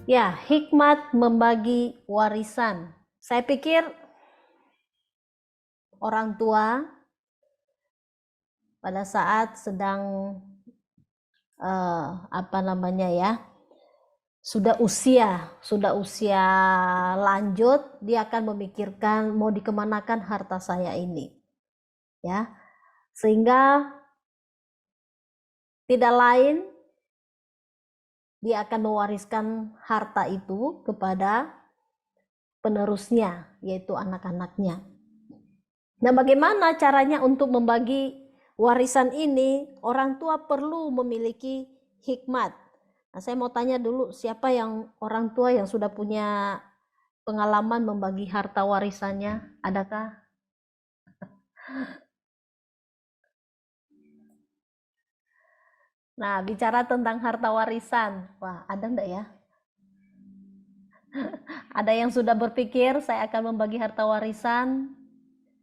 Ya, hikmat membagi warisan. Saya pikir orang tua pada saat sedang apa namanya ya, sudah usia lanjut, dia akan memikirkan mau dikemanakan harta saya ini, ya, sehingga tidak lain dia akan mewariskan harta itu kepada penerusnya, yaitu anak-anaknya. Nah, bagaimana caranya untuk membagi warisan ini? Orang tua perlu memiliki hikmat. Nah, saya mau tanya dulu, siapa yang orang tua yang sudah punya pengalaman membagi harta warisannya? Adakah? Nah, bicara tentang harta warisan, wah, ada enggak ya? Ada yang sudah berpikir saya akan membagi harta warisan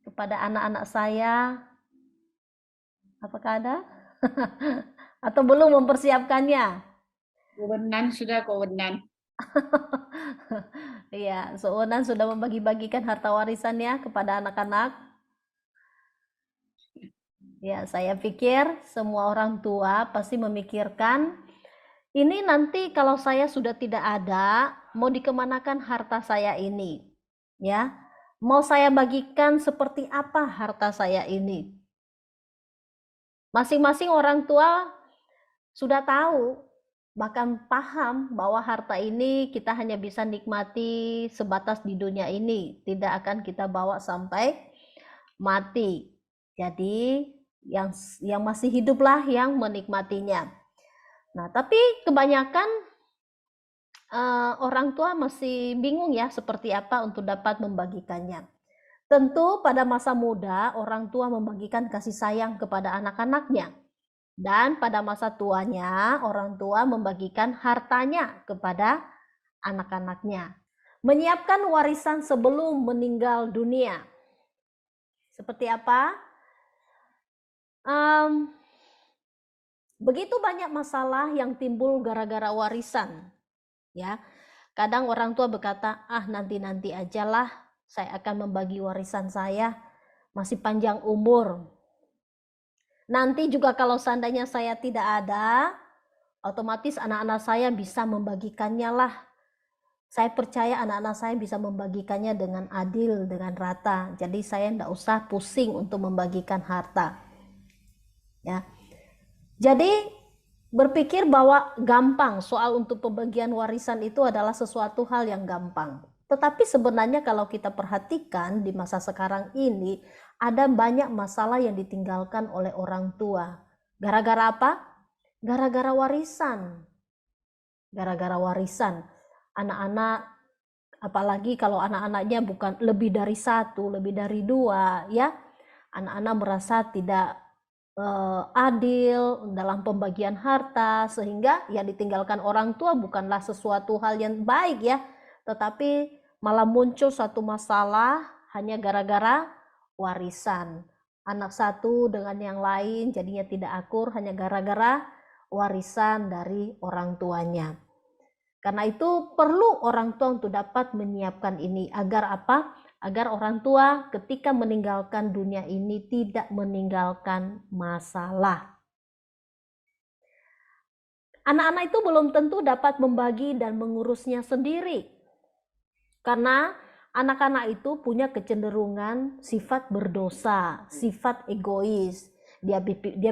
kepada anak-anak saya? Apakah ada? Atau belum mempersiapkannya? Kewenangan sudah kewenangan. Iya, Seunan sudah membagi-bagikan harta warisannya kepada anak-anak. Ya, saya pikir semua orang tua pasti memikirkan, ini nanti kalau saya sudah tidak ada, mau dikemanakan harta saya ini? Ya, mau saya bagikan seperti apa harta saya ini? Masing-masing orang tua sudah tahu, bahkan paham bahwa harta ini kita hanya bisa nikmati sebatas di dunia ini, tidak akan kita bawa sampai mati. Jadi yang masih hiduplah yang menikmatinya. Nah, tapi kebanyakan orang tua masih bingung ya seperti apa untuk dapat membagikannya. Tentu pada masa muda orang tua membagikan kasih sayang kepada anak-anaknya. Dan pada masa tuanya, orang tua membagikan hartanya kepada anak-anaknya. Menyiapkan warisan sebelum meninggal dunia. Seperti apa? Begitu banyak masalah yang timbul gara-gara warisan. Ya, kadang orang tua berkata, nanti-nanti ajalah, saya akan membagi warisan saya, masih panjang umur. Nanti juga kalau seandainya saya tidak ada, otomatis anak-anak saya bisa membagikannya lah. Saya percaya anak-anak saya bisa membagikannya dengan adil, dengan rata. Jadi saya tidak usah pusing untuk membagikan harta. Ya. Jadi berpikir bahwa gampang soal untuk pembagian warisan itu adalah sesuatu hal yang gampang. Tetapi sebenarnya kalau kita perhatikan di masa sekarang ini, ada banyak masalah yang ditinggalkan oleh orang tua. Gara-gara apa? Gara-gara warisan. Gara-gara warisan. Anak-anak, apalagi kalau anak-anaknya bukan lebih dari satu, lebih dari dua, ya, anak-anak merasa tidak adil dalam pembagian harta, sehingga yang ditinggalkan orang tua bukanlah sesuatu hal yang baik ya, tetapi malah muncul satu masalah hanya gara-gara warisan. Anak satu dengan yang lain jadinya tidak akur hanya gara-gara warisan dari orang tuanya. Karena itu perlu orang tua untuk dapat menyiapkan ini agar apa? Agar orang tua ketika meninggalkan dunia ini tidak meninggalkan masalah. Anak-anak itu belum tentu dapat membagi dan mengurusnya sendiri. Karena anak-anak itu punya kecenderungan sifat berdosa, sifat egois. Dia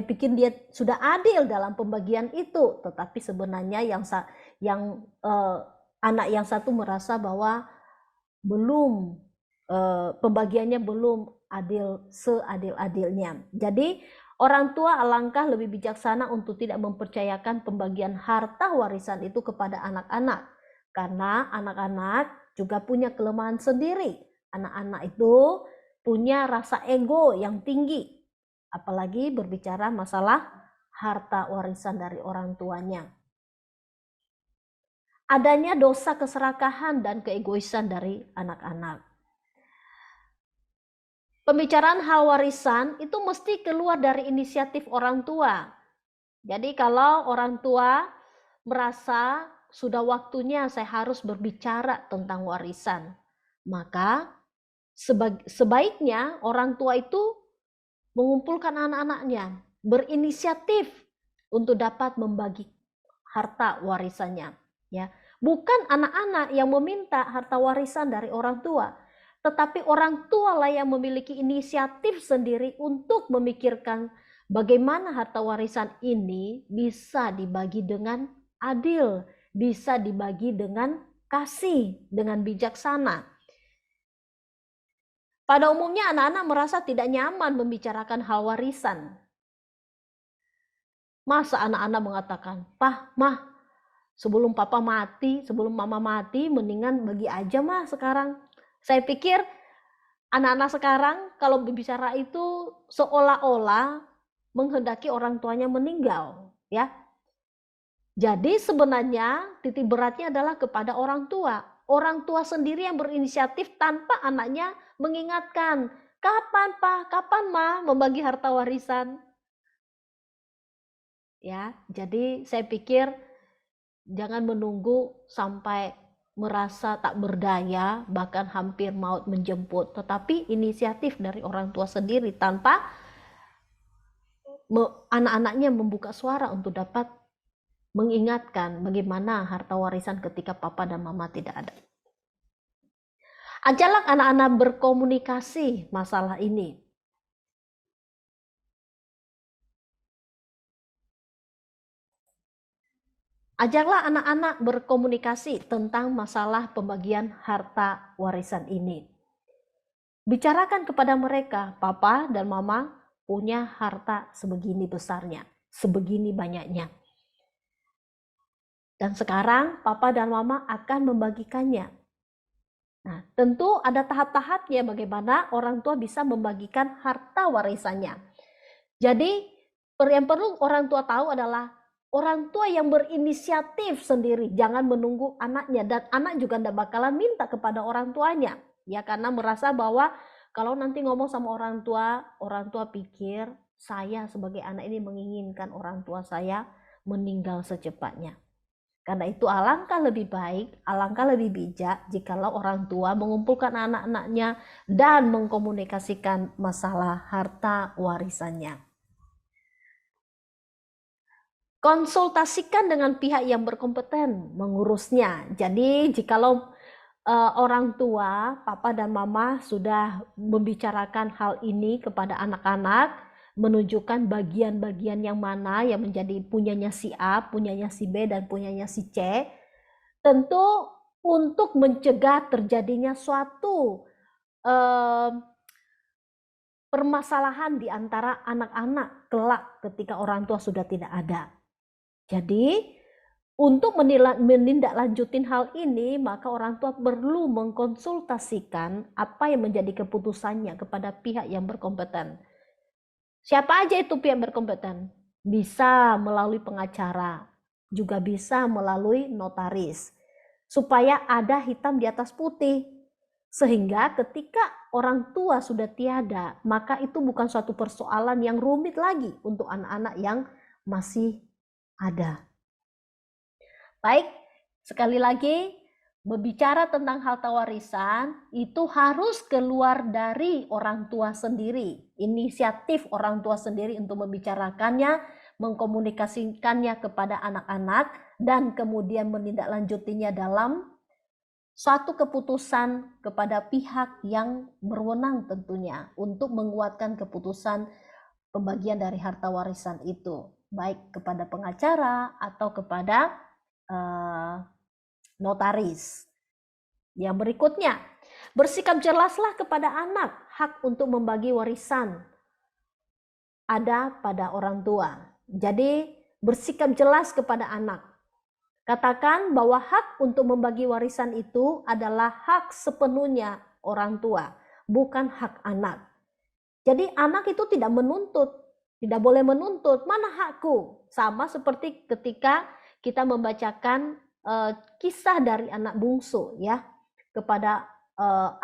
pikir dia sudah adil dalam pembagian itu, tetapi sebenarnya anak yang satu merasa bahwa belum pembagiannya belum adil seadil-adilnya. Jadi orang tua alangkah lebih bijaksana untuk tidak mempercayakan pembagian harta warisan itu kepada anak-anak, karena anak-anak juga punya kelemahan sendiri. Anak-anak itu punya rasa ego yang tinggi, apalagi berbicara masalah harta warisan dari orang tuanya. Adanya dosa keserakahan dan keegoisan dari anak-anak. Pembicaraan hal warisan itu mesti keluar dari inisiatif orang tua. Jadi kalau orang tua merasa sudah waktunya saya harus berbicara tentang warisan. Maka sebaiknya orang tua itu mengumpulkan anak-anaknya, berinisiatif untuk dapat membagi harta warisannya, ya. Bukan anak-anak yang meminta harta warisan dari orang tua, tetapi orang tua lah yang memiliki inisiatif sendiri untuk memikirkan bagaimana harta warisan ini bisa dibagi dengan adil, bisa dibagi dengan kasih, dengan bijaksana. Pada umumnya anak-anak merasa tidak nyaman membicarakan hal warisan. Masa anak-anak mengatakan, "Pah, Mah, sebelum papa mati, sebelum mama mati, mendingan bagi aja mah sekarang." Saya pikir anak-anak sekarang kalau berbicara itu seolah-olah menghendaki orang tuanya meninggal, ya. Jadi sebenarnya titik beratnya adalah kepada orang tua. Orang tua sendiri yang berinisiatif tanpa anaknya mengingatkan, "Kapan, Pak? Kapan, Ma, membagi harta warisan?" Ya, jadi saya pikir jangan menunggu sampai merasa tak berdaya, bahkan hampir maut menjemput, tetapi inisiatif dari orang tua sendiri tanpa anak-anaknya membuka suara untuk dapat mengingatkan bagaimana harta warisan ketika papa dan mama tidak ada. Ajaklah anak-anak berkomunikasi masalah ini. Ajaklah anak-anak berkomunikasi tentang masalah pembagian harta warisan ini. Bicarakan kepada mereka, papa dan mama punya harta sebegini besarnya, sebegini banyaknya. Dan sekarang papa dan mama akan membagikannya. Nah, tentu ada tahap-tahapnya bagaimana orang tua bisa membagikan harta warisannya. Jadi, yang perlu orang tua tahu adalah orang tua yang berinisiatif sendiri, jangan menunggu anaknya, dan anak juga tidak bakalan minta kepada orang tuanya, ya, karena merasa bahwa kalau nanti ngomong sama orang tua pikir saya sebagai anak ini menginginkan orang tua saya meninggal secepatnya. Karena itu alangkah lebih baik, alangkah lebih bijak jikalau orang tua mengumpulkan anak-anaknya dan mengkomunikasikan masalah harta warisannya. Konsultasikan dengan pihak yang berkompeten mengurusnya. Jadi jikalau orang tua, papa dan mama sudah membicarakan hal ini kepada anak-anak, menunjukkan bagian-bagian yang mana yang menjadi punyanya si A, punyanya si B, dan punyanya si C. Tentu untuk mencegah terjadinya suatu permasalahan di antara anak-anak kelak ketika orang tua sudah tidak ada. Jadi untuk menindaklanjutin hal ini, maka orang tua perlu mengkonsultasikan apa yang menjadi keputusannya kepada pihak yang berkompeten. Siapa aja itu pihak berkompeten? Bisa melalui pengacara, juga bisa melalui notaris. Supaya ada hitam di atas putih. Sehingga ketika orang tua sudah tiada, maka itu bukan suatu persoalan yang rumit lagi untuk anak-anak yang masih ada. Baik, sekali lagi berbicara tentang harta warisan itu harus keluar dari orang tua sendiri, inisiatif orang tua sendiri untuk membicarakannya, mengkomunikasikannya kepada anak-anak, dan kemudian menindaklanjutinya dalam suatu keputusan kepada pihak yang berwenang tentunya untuk menguatkan keputusan pembagian dari harta warisan itu, baik kepada pengacara atau kepada notaris. Yang berikutnya, bersikap jelaslah kepada anak hak untuk membagi warisan ada pada orang tua. Jadi bersikap jelas kepada anak. Katakan bahwa hak untuk membagi warisan itu adalah hak sepenuhnya orang tua, bukan hak anak. Jadi anak itu tidak menuntut, tidak boleh menuntut, mana hakku? Sama seperti ketika kita membacakan kisah dari anak bungsu ya kepada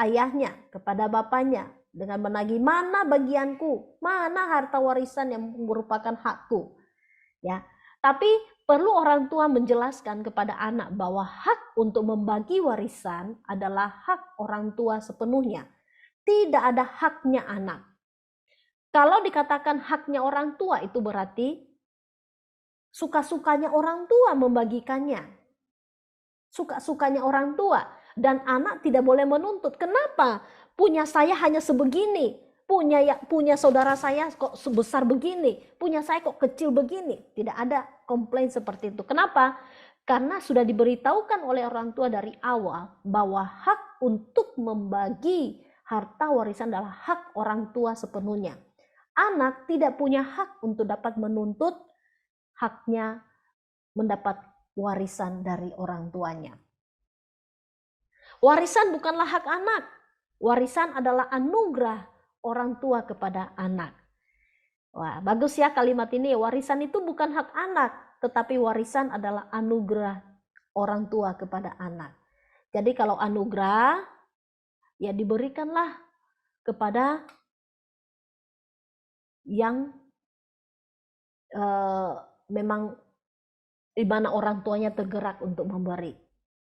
ayahnya, kepada bapaknya dengan menagih, mana bagianku, mana harta warisan yang merupakan hakku, ya. Tapi perlu orang tua menjelaskan kepada anak bahwa hak untuk membagi warisan adalah hak orang tua sepenuhnya. Tidak ada haknya anak. Kalau dikatakan haknya orang tua, itu berarti suka-sukanya orang tua membagikannya. Suka-sukanya orang tua. Dan anak tidak boleh menuntut. Kenapa? Punya saya hanya sebegini. Punya saudara saya kok sebesar begini. Punya saya kok kecil begini. Tidak ada komplain seperti itu. Kenapa? Karena sudah diberitahukan oleh orang tua dari awal bahwa hak untuk membagi harta warisan adalah hak orang tua sepenuhnya. Anak tidak punya hak untuk dapat menuntut haknya mendapat warisan dari orang tuanya. Warisan bukanlah hak anak. Warisan adalah anugerah orang tua kepada anak. Wah, bagus ya kalimat ini. Warisan itu bukan hak anak, tetapi warisan adalah anugerah orang tua kepada anak. Jadi kalau anugerah, ya diberikanlah kepada yang memang di mana orang tuanya tergerak untuk memberi.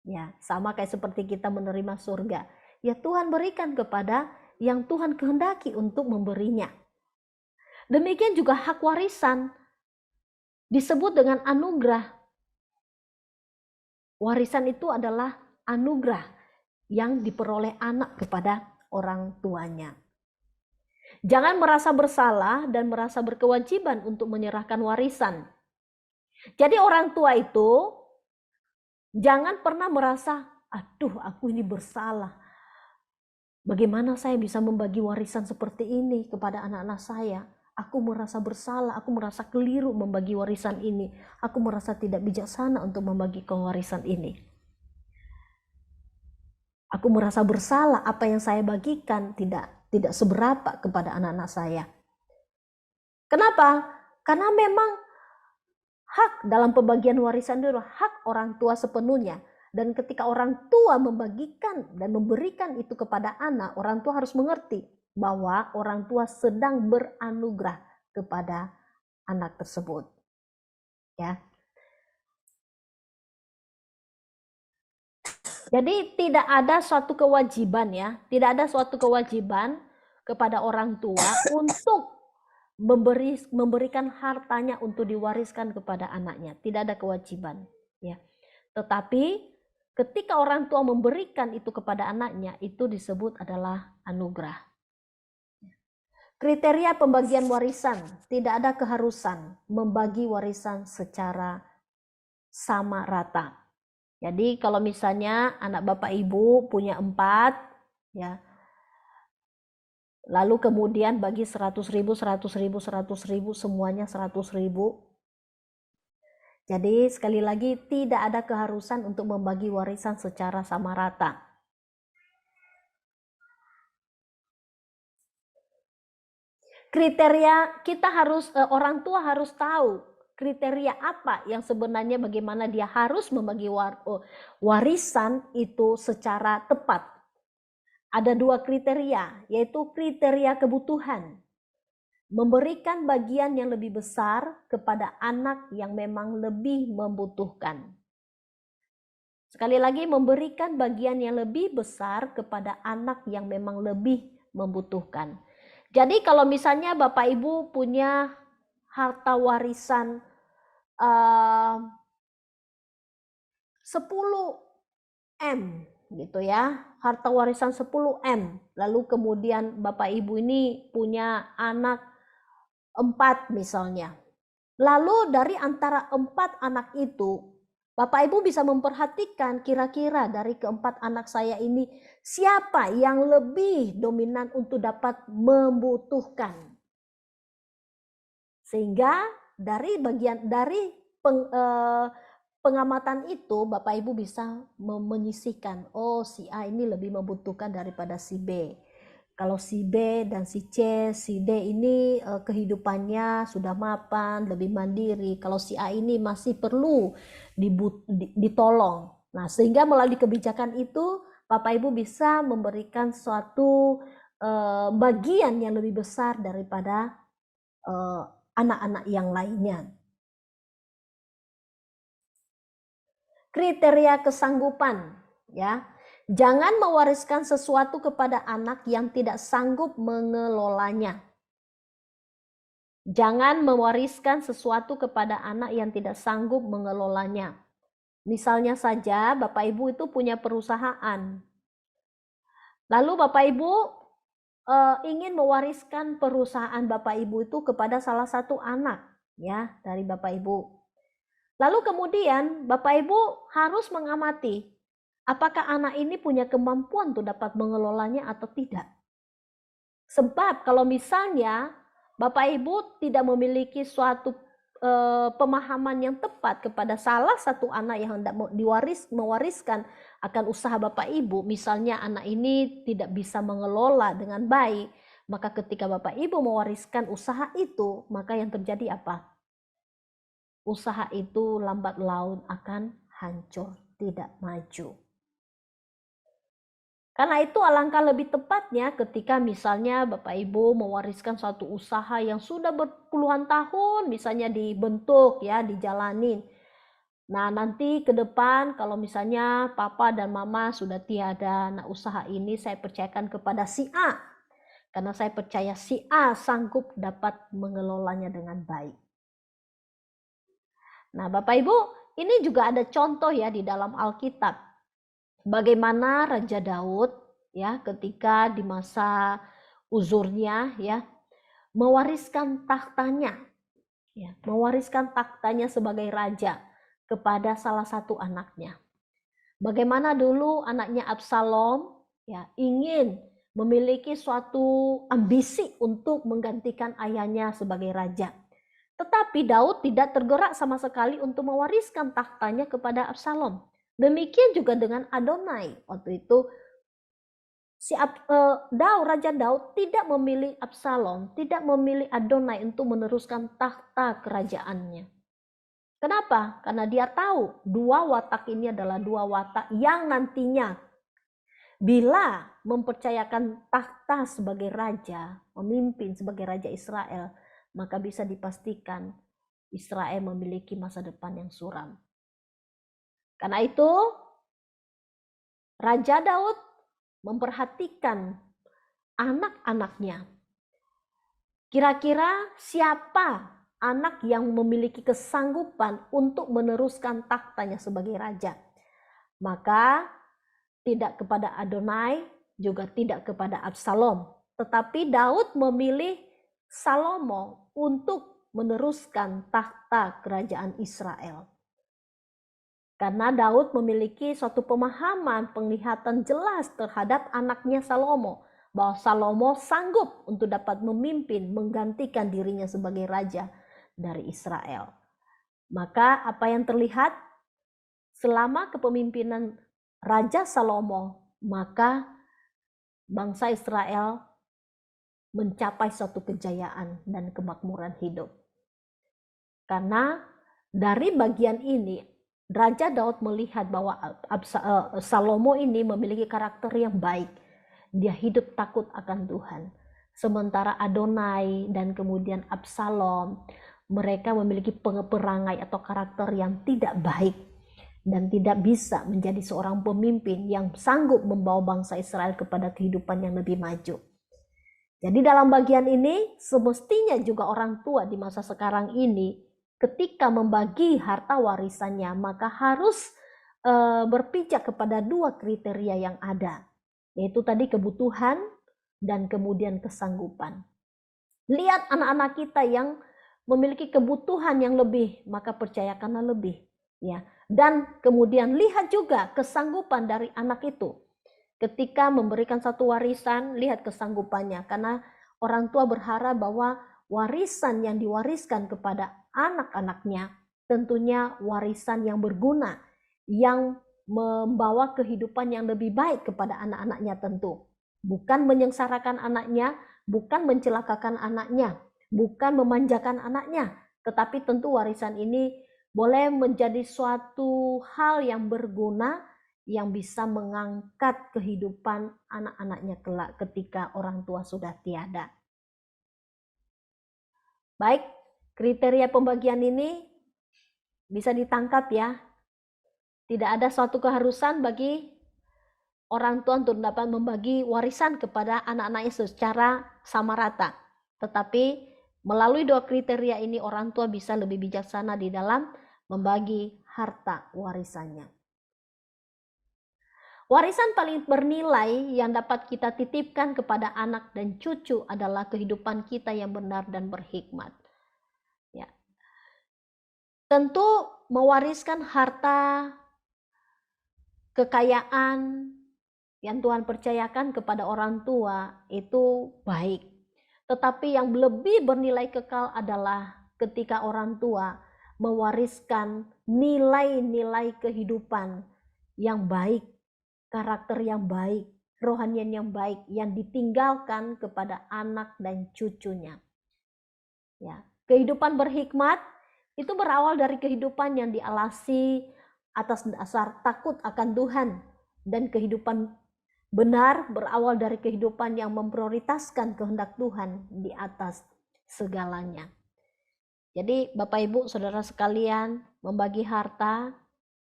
Ya, sama kayak seperti kita menerima surga. Ya Tuhan berikan kepada yang Tuhan kehendaki untuk memberinya. Demikian juga hak warisan disebut dengan anugerah. Warisan itu adalah anugerah yang diperoleh anak kepada orang tuanya. Jangan merasa bersalah dan merasa berkewajiban untuk menyerahkan warisan. Jadi orang tua itu jangan pernah merasa, aduh aku ini bersalah. Bagaimana saya bisa membagi warisan seperti ini kepada anak-anak saya? Aku merasa bersalah, aku merasa keliru membagi warisan ini. Aku merasa tidak bijaksana untuk membagi warisan ini. Aku merasa bersalah apa yang saya bagikan tidak seberapa kepada anak-anak saya. Kenapa? Karena memang hak dalam pembagian warisan itu adalah hak orang tua sepenuhnya. Dan ketika orang tua membagikan dan memberikan itu kepada anak, orang tua harus mengerti bahwa orang tua sedang beranugerah kepada anak tersebut. Ya. Jadi tidak ada suatu kewajiban ya, tidak ada suatu kewajiban kepada orang tua untuk memberikan hartanya untuk diwariskan kepada anaknya. Tidak ada kewajiban ya. Tetapi ketika orang tua memberikan itu kepada anaknya, itu disebut adalah anugerah. Kriteria pembagian warisan, tidak ada keharusan membagi warisan secara sama rata. Jadi kalau misalnya anak bapak ibu punya 4, ya, lalu kemudian bagi 100.000, 100.000, 100.000, semuanya 100.000. Jadi sekali lagi tidak ada keharusan untuk membagi warisan secara sama rata. Kriteria kita harus, orang tua harus tahu kriteria apa yang sebenarnya bagaimana dia harus membagi warisan itu secara tepat. Ada 2 kriteria, yaitu kriteria kebutuhan. Memberikan bagian yang lebih besar kepada anak yang memang lebih membutuhkan. Sekali lagi, memberikan bagian yang lebih besar kepada anak yang memang lebih membutuhkan. Jadi kalau misalnya Bapak Ibu punya harta warisan 10M gitu ya, harta warisan 10M, lalu kemudian Bapak Ibu ini punya anak 4 misalnya. Lalu dari antara 4 anak itu, Bapak Ibu bisa memperhatikan kira-kira dari keempat anak saya ini siapa yang lebih dominan untuk dapat membutuhkan. Sehingga dari pengamatan itu Bapak Ibu bisa menyisihkan, oh si A ini lebih membutuhkan daripada si B. Kalau si B dan si C, si D ini kehidupannya sudah mapan, lebih mandiri. Kalau si A ini masih perlu ditolong. Nah, sehingga melalui kebijakan itu Bapak Ibu bisa memberikan suatu bagian yang lebih besar daripada anak-anak yang lainnya. kriteria kesanggupan, ya. Jangan mewariskan sesuatu kepada anak yang tidak sanggup mengelolanya. Jangan mewariskan sesuatu kepada anak yang tidak sanggup mengelolanya. Misalnya saja Bapak Ibu itu punya perusahaan. Lalu Bapak Ibu ingin mewariskan perusahaan Bapak Ibu itu kepada salah satu anak, ya, dari Bapak Ibu. Lalu kemudian Bapak Ibu harus mengamati apakah anak ini punya kemampuan untuk dapat mengelolanya atau tidak. Sebab kalau misalnya Bapak Ibu tidak memiliki suatu pemahaman yang tepat kepada salah satu anak yang hendak mewariskan akan usaha Bapak Ibu, misalnya anak ini tidak bisa mengelola dengan baik, maka ketika Bapak Ibu mewariskan usaha itu, maka yang terjadi apa? Usaha itu lambat laun akan hancur, tidak maju. Karena itu alangkah lebih tepatnya ketika misalnya Bapak Ibu mewariskan suatu usaha yang sudah berpuluhan tahun misalnya dibentuk, ya, dijalanin. Nah, nanti ke depan kalau misalnya papa dan mama sudah tiada, nah usaha ini saya percayakan kepada si A. Karena saya percaya si A sanggup dapat mengelolanya dengan baik. Nah, Bapak Ibu, ini juga ada contoh ya di dalam Alkitab. Bagaimana Raja Daud, ya, ketika di masa uzurnya, ya, mewariskan tahtanya, ya, mewariskan tahtanya sebagai raja kepada salah satu anaknya. Bagaimana dulu anaknya Absalom, ya, ingin memiliki suatu ambisi untuk menggantikan ayahnya sebagai raja. Tetapi Daud tidak tergerak sama sekali untuk mewariskan tahtanya kepada Absalom. Demikian juga dengan Adonai. Waktu itu Raja Daud tidak memilih Absalom, tidak memilih Adonai untuk meneruskan tahta kerajaannya. Kenapa? Karena dia tahu dua watak ini adalah dua watak yang nantinya bila mempercayakan tahta sebagai raja, memimpin sebagai raja Israel, maka bisa dipastikan Israel memiliki masa depan yang suram. Karena itu Raja Daud memperhatikan anak-anaknya. Kira-kira siapa anak yang memiliki kesanggupan untuk meneruskan tahtanya sebagai raja? Maka tidak kepada Adonai, juga tidak kepada Absalom. Tetapi Daud memilih Salomo untuk meneruskan tahta kerajaan Israel. Karena Daud memiliki suatu pemahaman, penglihatan jelas terhadap anaknya Salomo, bahwa Salomo sanggup untuk dapat memimpin, menggantikan dirinya sebagai raja dari Israel. Maka apa yang terlihat selama kepemimpinan Raja Salomo, maka bangsa Israel mencapai suatu kejayaan dan kemakmuran hidup. Karena dari bagian ini Raja Daud melihat bahwa Salomo ini memiliki karakter yang baik. Dia hidup takut akan Tuhan. Sementara Adonai dan kemudian Absalom, mereka memiliki perangai atau karakter yang tidak baik dan tidak bisa menjadi seorang pemimpin yang sanggup membawa bangsa Israel kepada kehidupan yang lebih maju. Jadi dalam bagian ini semestinya juga orang tua di masa sekarang ini ketika membagi harta warisannya, maka harus berpijak kepada dua kriteria yang ada, yaitu tadi kebutuhan dan kemudian kesanggupan. Lihat anak-anak kita yang memiliki kebutuhan yang lebih, maka percayakanlah lebih, ya. Dan kemudian lihat juga kesanggupan dari anak itu. Ketika memberikan satu warisan, lihat kesanggupannya, karena orang tua berharap bahwa warisan yang diwariskan kepada anak-anaknya tentunya warisan yang berguna, yang membawa kehidupan yang lebih baik kepada anak-anaknya tentu. Bukan menyengsarakan anaknya, bukan mencelakakan anaknya, bukan memanjakan anaknya, tetapi tentu warisan ini boleh menjadi suatu hal yang berguna yang bisa mengangkat kehidupan anak-anaknya kelak ketika orang tua sudah tiada. Baik, kriteria pembagian ini bisa ditangkap ya. Tidak ada suatu keharusan bagi orang tua untuk dapat membagi warisan kepada anak-anaknya secara sama rata. Tetapi melalui 2 kriteria ini orang tua bisa lebih bijaksana di dalam membagi harta warisannya. Warisan paling bernilai yang dapat kita titipkan kepada anak dan cucu adalah kehidupan kita yang benar dan berhikmat. Ya. Tentu mewariskan harta, kekayaan yang Tuhan percayakan kepada orang tua itu baik. Tetapi yang lebih bernilai kekal adalah ketika orang tua mewariskan nilai-nilai kehidupan yang baik, karakter yang baik, rohanian yang baik yang ditinggalkan kepada anak dan cucunya. Ya, kehidupan berhikmat itu berawal dari kehidupan yang dialasi atas dasar takut akan Tuhan, dan kehidupan benar berawal dari kehidupan yang memprioritaskan kehendak Tuhan di atas segalanya. Jadi Bapak Ibu Saudara sekalian, membagi harta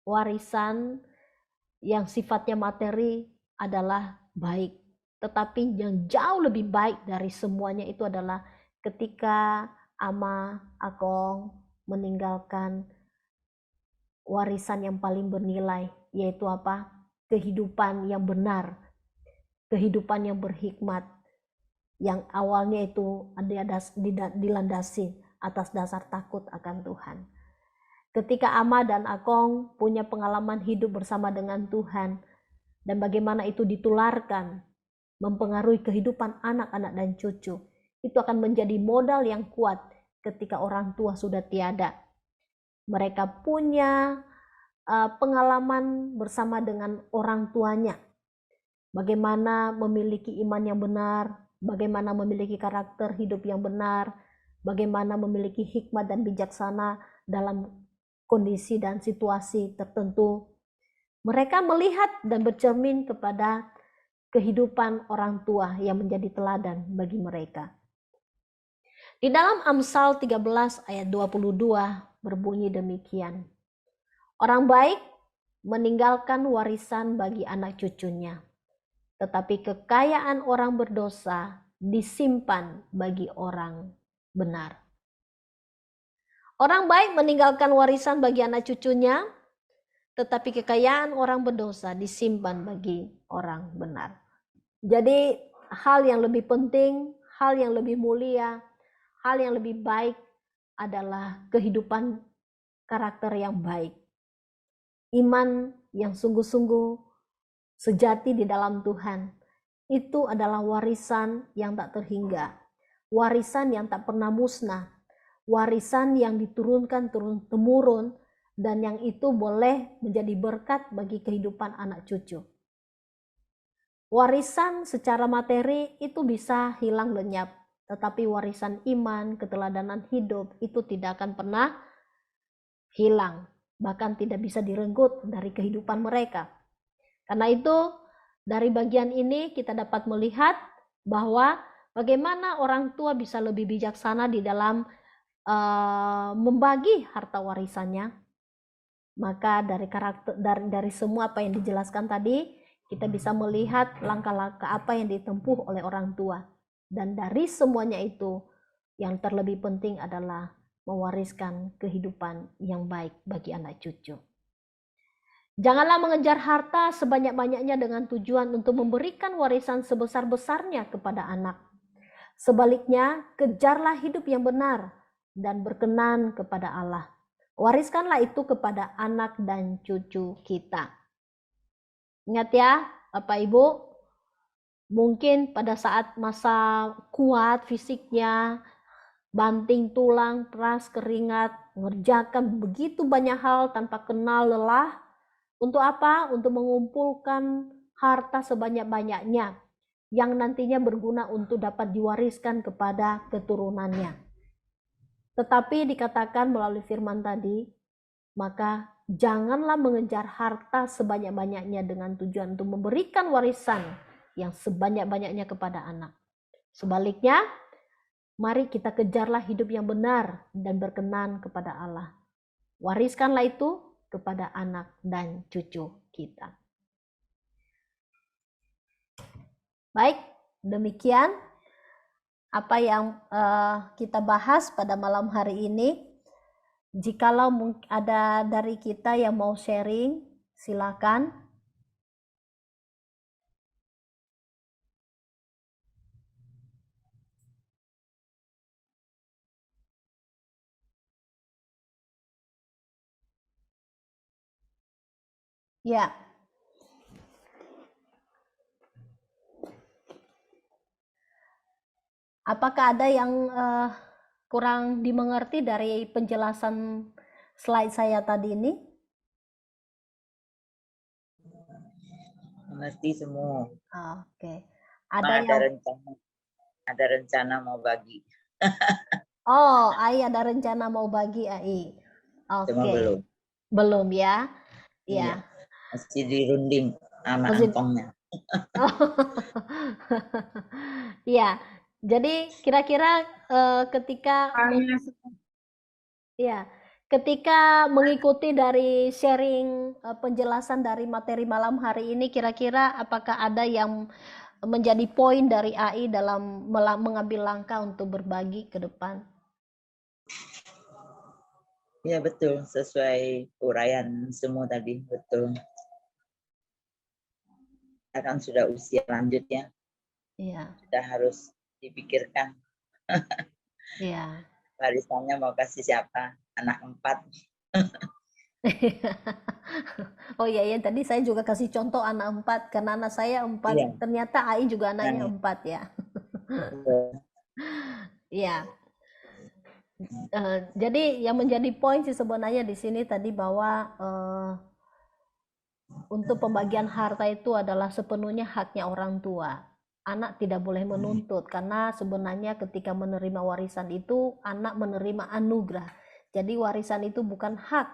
warisan yang sifatnya materi adalah baik. Tetapi yang jauh lebih baik dari semuanya itu adalah ketika ama, akong meninggalkan warisan yang paling bernilai, yaitu apa? Kehidupan yang benar, kehidupan yang berhikmat, yang awalnya itu dilandasi atas dasar takut akan Tuhan. Ketika ama dan akong punya pengalaman hidup bersama dengan Tuhan, dan bagaimana itu ditularkan, mempengaruhi kehidupan anak-anak dan cucu, itu akan menjadi modal yang kuat ketika orang tua sudah tiada. Mereka punya pengalaman bersama dengan orang tuanya, bagaimana memiliki iman yang benar, bagaimana memiliki karakter hidup yang benar, bagaimana memiliki hikmat dan bijaksana dalam kondisi dan situasi tertentu. Mereka melihat dan bercermin kepada kehidupan orang tua yang menjadi teladan bagi mereka. Di dalam Amsal 13 ayat 22 berbunyi demikian. Orang baik meninggalkan warisan bagi anak cucunya, tetapi kekayaan orang berdosa disimpan bagi orang benar. Orang baik meninggalkan warisan bagi anak cucunya, tetapi kekayaan orang berdosa disimpan bagi orang benar. Jadi hal yang lebih penting, hal yang lebih mulia, hal yang lebih baik adalah kehidupan karakter yang baik. Iman yang sungguh-sungguh sejati di dalam Tuhan. Itu adalah warisan yang tak terhingga. Warisan yang tak pernah musnah. Warisan yang diturunkan turun-temurun, dan yang itu boleh menjadi berkat bagi kehidupan anak cucu. Warisan secara materi itu bisa hilang lenyap, tetapi warisan iman, keteladanan hidup itu tidak akan pernah hilang, bahkan tidak bisa direnggut dari kehidupan mereka. Karena itu, dari bagian ini kita dapat melihat bahwa bagaimana orang tua bisa lebih bijaksana di dalam membagi harta warisannya. Maka dari semua apa yang dijelaskan tadi, kita bisa melihat langkah-langkah apa yang ditempuh oleh orang tua. Dan dari semuanya itu, yang terlebih penting adalah mewariskan kehidupan yang baik bagi anak cucu. Janganlah mengejar harta sebanyak-banyaknya dengan tujuan untuk memberikan warisan sebesar-besarnya kepada anak. Sebaliknya, kejarlah hidup yang benar dan berkenan kepada Allah. Wariskanlah itu kepada anak dan cucu kita. Ingat ya, Bapak Ibu, mungkin pada saat masa kuat fisiknya, banting tulang, peras keringat, mengerjakan begitu banyak hal tanpa kenal lelah. Untuk apa? Untuk mengumpulkan harta sebanyak-banyaknya yang nantinya berguna untuk dapat diwariskan kepada keturunannya. Tetapi dikatakan melalui firman tadi, maka janganlah mengejar harta sebanyak-banyaknya dengan tujuan untuk memberikan warisan yang sebanyak-banyaknya kepada anak. Sebaliknya, mari kita kejarlah hidup yang benar dan berkenan kepada Allah. Wariskanlah itu kepada anak dan cucu kita. Baik, demikian apa yang kita bahas pada malam hari ini. Jikalau ada dari kita yang mau sharing, silakan. Ya. Apakah ada yang kurang dimengerti dari penjelasan slide saya tadi ini? Mengerti semua. Oke. Ada rencana mau bagi. Oh, Ai ada rencana mau bagi Ai. Cuma Oke. belum. Belum ya? Iya. Ya. Masih dirunding anak Masih- angkongnya. Ya. Jadi kira-kira ketika ya, ketika mengikuti dari sharing penjelasan dari materi malam hari ini, kira-kira apakah ada yang menjadi poin dari AI dalam mengambil langkah untuk berbagi ke depan? Ya betul, sesuai uraian semua tadi, betul. Kita kan sudah usia lanjut ya. Iya. Sudah harus dipikirkan. Iya. Warisannya mau kasih siapa? Anak 4. Oh iya ya, tadi saya juga kasih contoh anak 4 karena anak saya 4. Iya. Ternyata AI juga anaknya 4 ya. Iya. Jadi yang menjadi poin sih sebenarnya di sini tadi bahwa untuk pembagian harta itu adalah sepenuhnya haknya orang tua. Anak tidak boleh menuntut karena sebenarnya ketika menerima warisan itu anak menerima anugerah. Jadi warisan itu bukan hak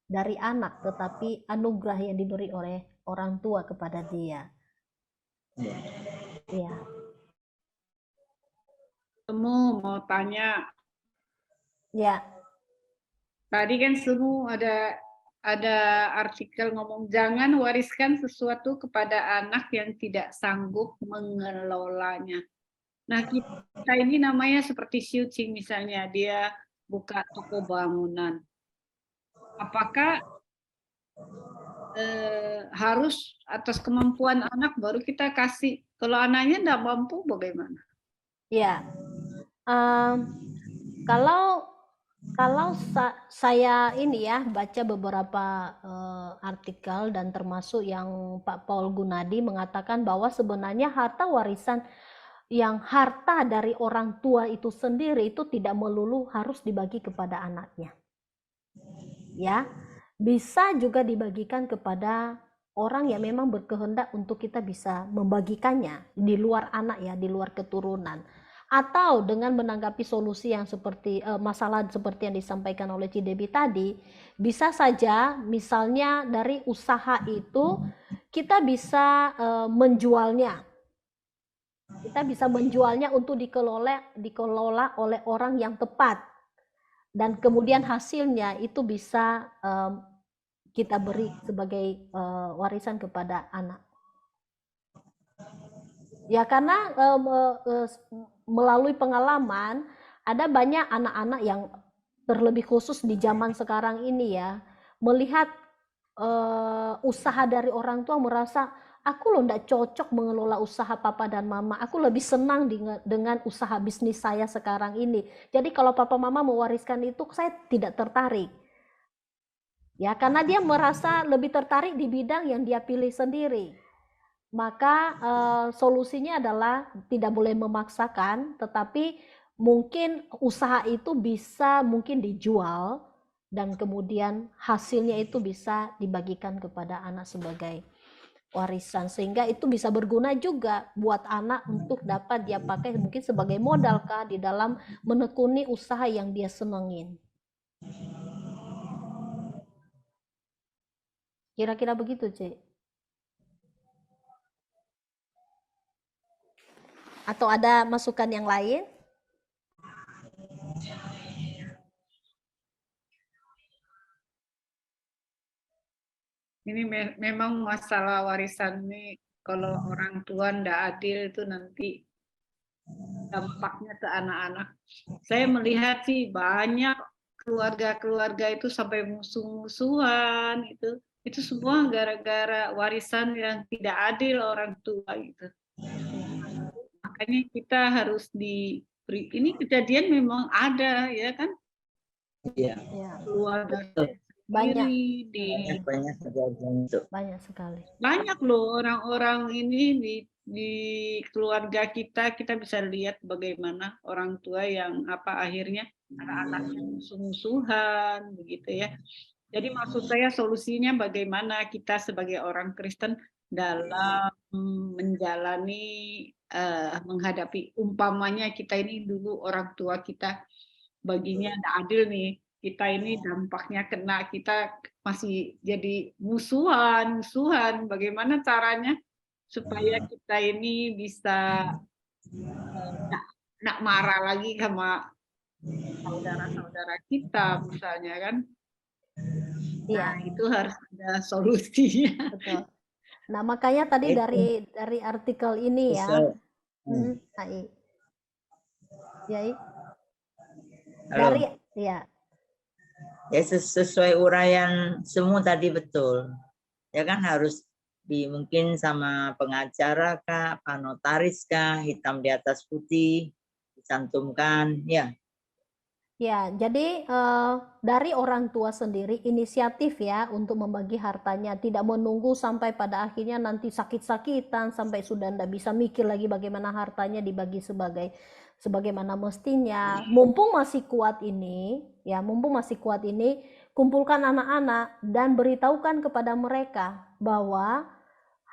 dari anak tetapi anugerah yang diberi oleh orang tua kepada dia. Iya. Temu mau tanya. Ya. Tadi kan semua ada artikel ngomong jangan wariskan sesuatu kepada anak yang tidak sanggup mengelolanya. Nah, kita ini namanya seperti Xiu misalnya, dia buka toko bangunan. Apakah harus atas kemampuan anak baru kita kasih? Kalau anaknya tidak mampu bagaimana? Ya, kalau saya ini ya baca beberapa artikel dan termasuk yang Pak Paul Gunadi mengatakan bahwa sebenarnya harta warisan yang harta dari orang tua itu sendiri itu tidak melulu harus dibagi kepada anaknya. Ya, bisa juga dibagikan kepada orang yang memang berkehendak untuk kita bisa membagikannya di luar anak ya, di luar keturunan. Atau dengan menanggapi solusi yang seperti masalah seperti yang disampaikan oleh Cidebi tadi, bisa saja misalnya dari usaha itu kita bisa menjualnya. Kita bisa menjualnya untuk dikelola oleh orang yang tepat. Dan kemudian hasilnya itu bisa kita beri sebagai warisan kepada anak. Ya karena melalui pengalaman ada banyak anak-anak yang terlebih khusus di zaman sekarang ini ya melihat usaha dari orang tua merasa aku loh nggak cocok mengelola usaha papa dan mama, aku lebih senang dengan usaha bisnis saya sekarang ini. Jadi kalau papa mama mewariskan itu saya tidak tertarik. Ya, karena dia merasa lebih tertarik di bidang yang dia pilih sendiri. Maka solusinya adalah tidak boleh memaksakan, tetapi mungkin usaha itu bisa mungkin dijual dan kemudian hasilnya itu bisa dibagikan kepada anak sebagai warisan sehingga itu bisa berguna juga buat anak untuk dapat dia pakai mungkin sebagai modal kah di dalam menekuni usaha yang dia senengin. Kira-kira begitu, Cik. Atau ada masukan yang lain? Ini memang masalah warisan ini kalau orang tua ndak adil itu nanti dampaknya ke anak-anak. Saya melihat sih banyak keluarga-keluarga itu sampai musuh-musuhan itu semua gara-gara warisan yang tidak adil orang tua gitu. Makanya kita harus diberi, ini kejadian memang ada ya kan, Iya, Ya, keluarga betul. banyak, sendiri di Banyak kejadian itu. banyak sekali. banyak loh orang-orang ini di keluarga kita bisa lihat bagaimana orang tua yang akhirnya anak-anaknya musuh-musuhan begitu ya. Jadi maksud saya solusinya bagaimana kita sebagai orang Kristen dalam menjalani menghadapi umpamanya kita ini dulu orang tua kita baginya ada adil nih. Kita ini dampaknya kena, kita masih jadi musuhan. Bagaimana caranya supaya kita ini bisa nak marah lagi sama saudara-saudara kita misalnya kan. Iya, Nah, itu harus ada solusinya. betul. Nah, makanya tadi Itu dari artikel ini ya. sesuai. Ai. Ya, I. Halo. Dari ya, Ya sesuai uraian semua tadi betul. Ya kan harus mungkin sama pengacara kah, pak notaris kah, hitam di atas putih, dicantumkan, ya. ya. Jadi dari orang tua sendiri inisiatif ya untuk membagi hartanya, tidak menunggu sampai pada akhirnya nanti sakit-sakitan sampai sudah tidak bisa mikir lagi bagaimana hartanya dibagi sebagaimana mestinya. Mumpung masih kuat ini, kumpulkan anak-anak dan beritahukan kepada mereka bahwa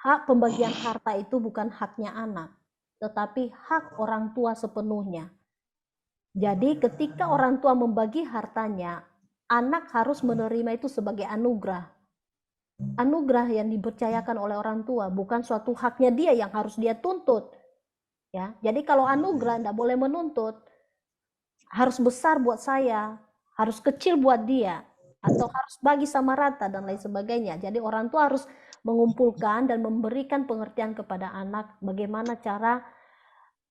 hak pembagian harta itu bukan haknya anak, tetapi hak orang tua sepenuhnya. Jadi ketika orang tua membagi hartanya, anak harus menerima itu sebagai anugerah. Anugerah yang dipercayakan oleh orang tua, bukan suatu haknya dia yang harus dia tuntut. Ya, jadi kalau anugerah tidak boleh menuntut, harus besar buat saya, harus kecil buat dia, atau harus bagi sama rata dan lain sebagainya. Jadi orang tua harus mengumpulkan dan memberikan pengertian kepada anak bagaimana cara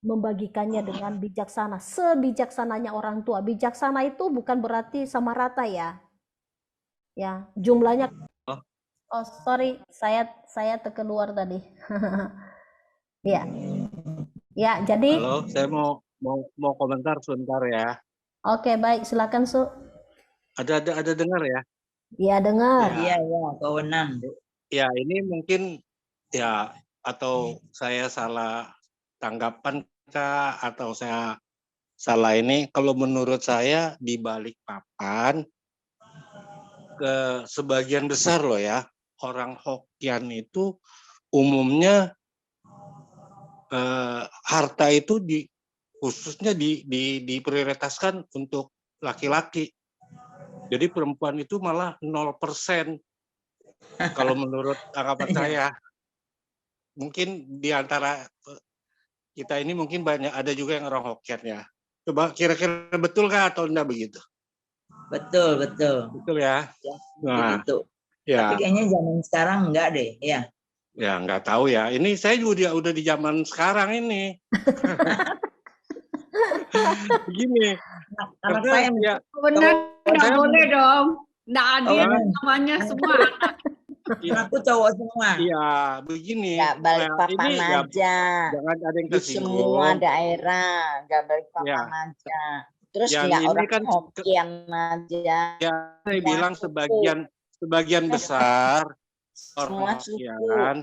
membagikannya dengan bijaksana, sebijaksananya orang tua. Bijaksana itu bukan berarti sama rata ya. Ya, jumlahnya. Oh, sorry, saya terkeluar tadi. Ya. Ya, jadi Halo, saya mau komentar sebentar ya. Oke, baik, silakan Su. Ada dengar ya? Ya, dengar. Iya, ya, kewenang. Ya, ini mungkin ya atau saya salah tanggapan kah atau saya salah ini, kalau menurut saya di Balikpapan ke sebagian besar loh ya, orang Hokkien itu umumnya harta itu khususnya diprioritaskan untuk laki-laki. Jadi perempuan itu malah 0% kalau menurut tanggapan saya. Mungkin di antara kita ini mungkin banyak ada juga yang orang Hokkien ya. Coba kira-kira betul kah atau enggak begitu? Betul. Betul ya. Ya, Nah, begitu. ya. Tapi kayaknya zaman sekarang enggak deh, ya. Ya nggak tahu ya. Ini saya juga udah di zaman sekarang ini. Begini. Anak Karena saya ya Benar, nggak saya boleh dong. Nggak adil benar. namanya semua anak. Anakku cowok semua. Iya, begini. Nggak Balikpapan ini ya, aja. jangan ada yang Di semua tersinggung. daerah, nggak Balikpapan Ya. aja. Terus Yang nggak ini orang kan Hokkien aja. ya saya Semua bilang suku. sebagian besar Semua orang suku. Hokkien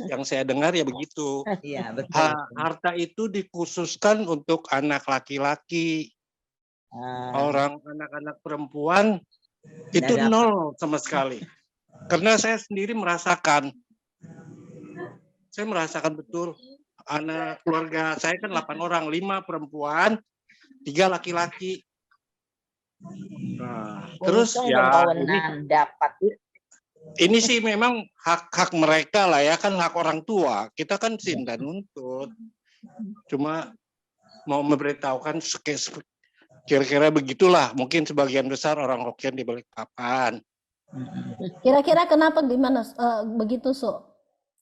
yang saya dengar ya begitu. Iya, betul. Harta itu dikhususkan untuk anak laki-laki. Orang anak-anak perempuan itu Nggak dapat. nol sama sekali. Karena saya sendiri merasakan betul anak keluarga saya kan 8 orang, 5 perempuan, 3 laki-laki. Nah, terus Untung ya kewenangan dapat. ini sih memang hak mereka lah ya, kan hak orang tua. Kita kan tidak nuntut. Cuma mau memberitahukan kira-kira begitulah. Mungkin sebagian besar orang Hokkien di Balikpapan. Kira-kira kenapa gimana begitu, Su?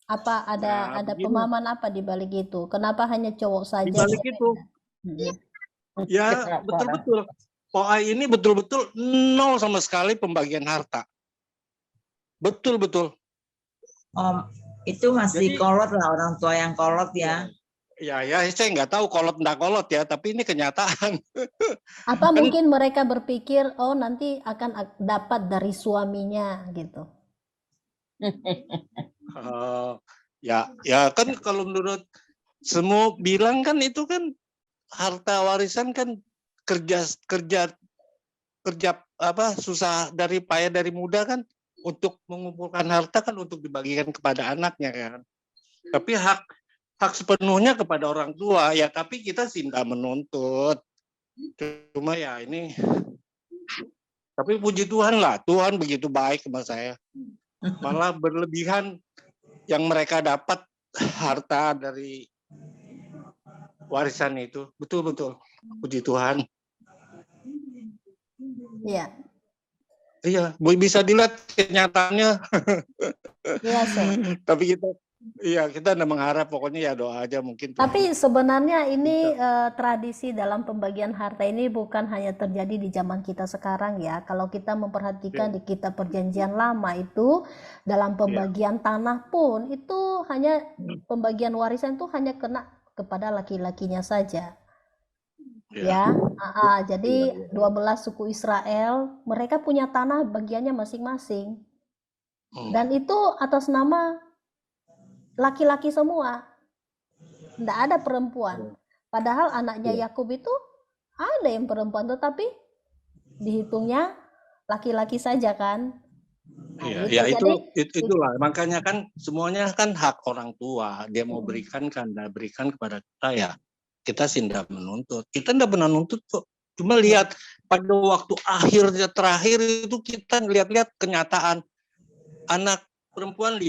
Apa Nah, ada begini, pemahaman apa di balik itu? Kenapa hanya cowok di saja balik cewek itu enggak? Mm-mm. ya Kenapa? betul-betul POA ini betul-betul nol sama sekali pembagian harta. Betul-betul. Oh, itu masih Jadi kolot lah, orang tua yang kolot ya. ya saya nggak tahu kolot ndak kolot ya, tapi ini kenyataan. Apa Kan mungkin mereka berpikir, oh nanti akan dapat dari suaminya gitu. ya kan kalau menurut semua bilang kan itu kan harta warisan kan kerja apa susah dari payah dari muda kan untuk mengumpulkan harta kan untuk dibagikan kepada anaknya kan. Tapi hak sepenuhnya kepada orang tua ya, tapi kita sih tidak menuntut. Cuma ya ini, tapi puji Tuhan lah, Tuhan begitu baik sama saya. Malah berlebihan yang mereka dapat harta dari warisan itu. Betul-betul. Puji Tuhan. Iya. Iya, bisa dilihat kenyataannya. Iya, So. Tapi kita tidak mengharap, pokoknya ya doa aja mungkin. Tapi sebenarnya ini tradisi dalam pembagian harta ini bukan hanya terjadi di zaman kita sekarang ya. Kalau kita memperhatikan di kitab perjanjian lama itu dalam pembagian tanah pun itu hanya pembagian warisan itu hanya kena kepada laki-lakinya saja. Ya, jadi 12 suku Israel mereka punya tanah bagiannya masing-masing. Dan itu atas nama laki-laki semua. Tidak ada perempuan. Padahal anaknya Yakub itu ada yang perempuan, tetapi dihitungnya laki-laki saja kan. Nah, ya itulah makanya kan semuanya kan hak orang tua. Dia mau berikan kan, dia berikan kepada kita ya. Kita sih tidak menuntut. Kita tidak pernah nuntut kok. Cuma lihat pada waktu terakhir itu kita lihat kenyataan. Anak perempuan 5,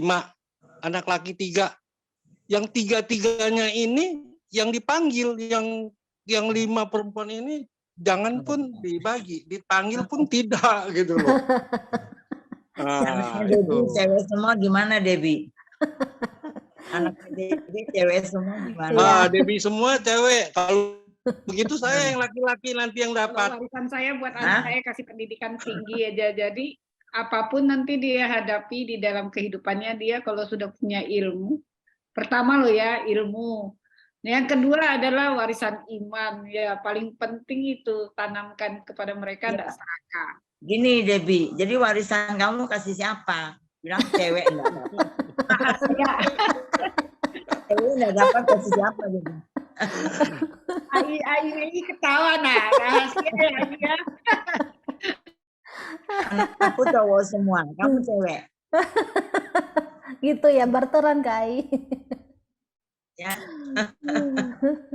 anak laki 3. Yang 3-3-nya ini yang dipanggil, yang 5 perempuan ini jangan pun dibagi, dipanggil pun tidak gitu loh. Debbie cewek semua gimana, Debbie? Anak Debbie cewek semua gimana? Debbie semua cewek. Kalau begitu saya yang laki-laki nanti yang dapat. Warisan saya buat anak saya kasih pendidikan tinggi aja. Jadi apapun nanti dia hadapi di dalam kehidupannya, dia kalau sudah punya ilmu, pertama loh ya ilmu. Yang kedua adalah warisan iman. Ya paling penting itu tanamkan kepada mereka tidak serakah. Gini Debbie, jadi warisan kamu kasih siapa? Bilang cewek enggak dapat. Cewek enggak dapat kasih siapa gitu. Ai ketawa nah, rahasia ya. Aku cowok semua, kamu cewek. Gitu ya, barteran Kai.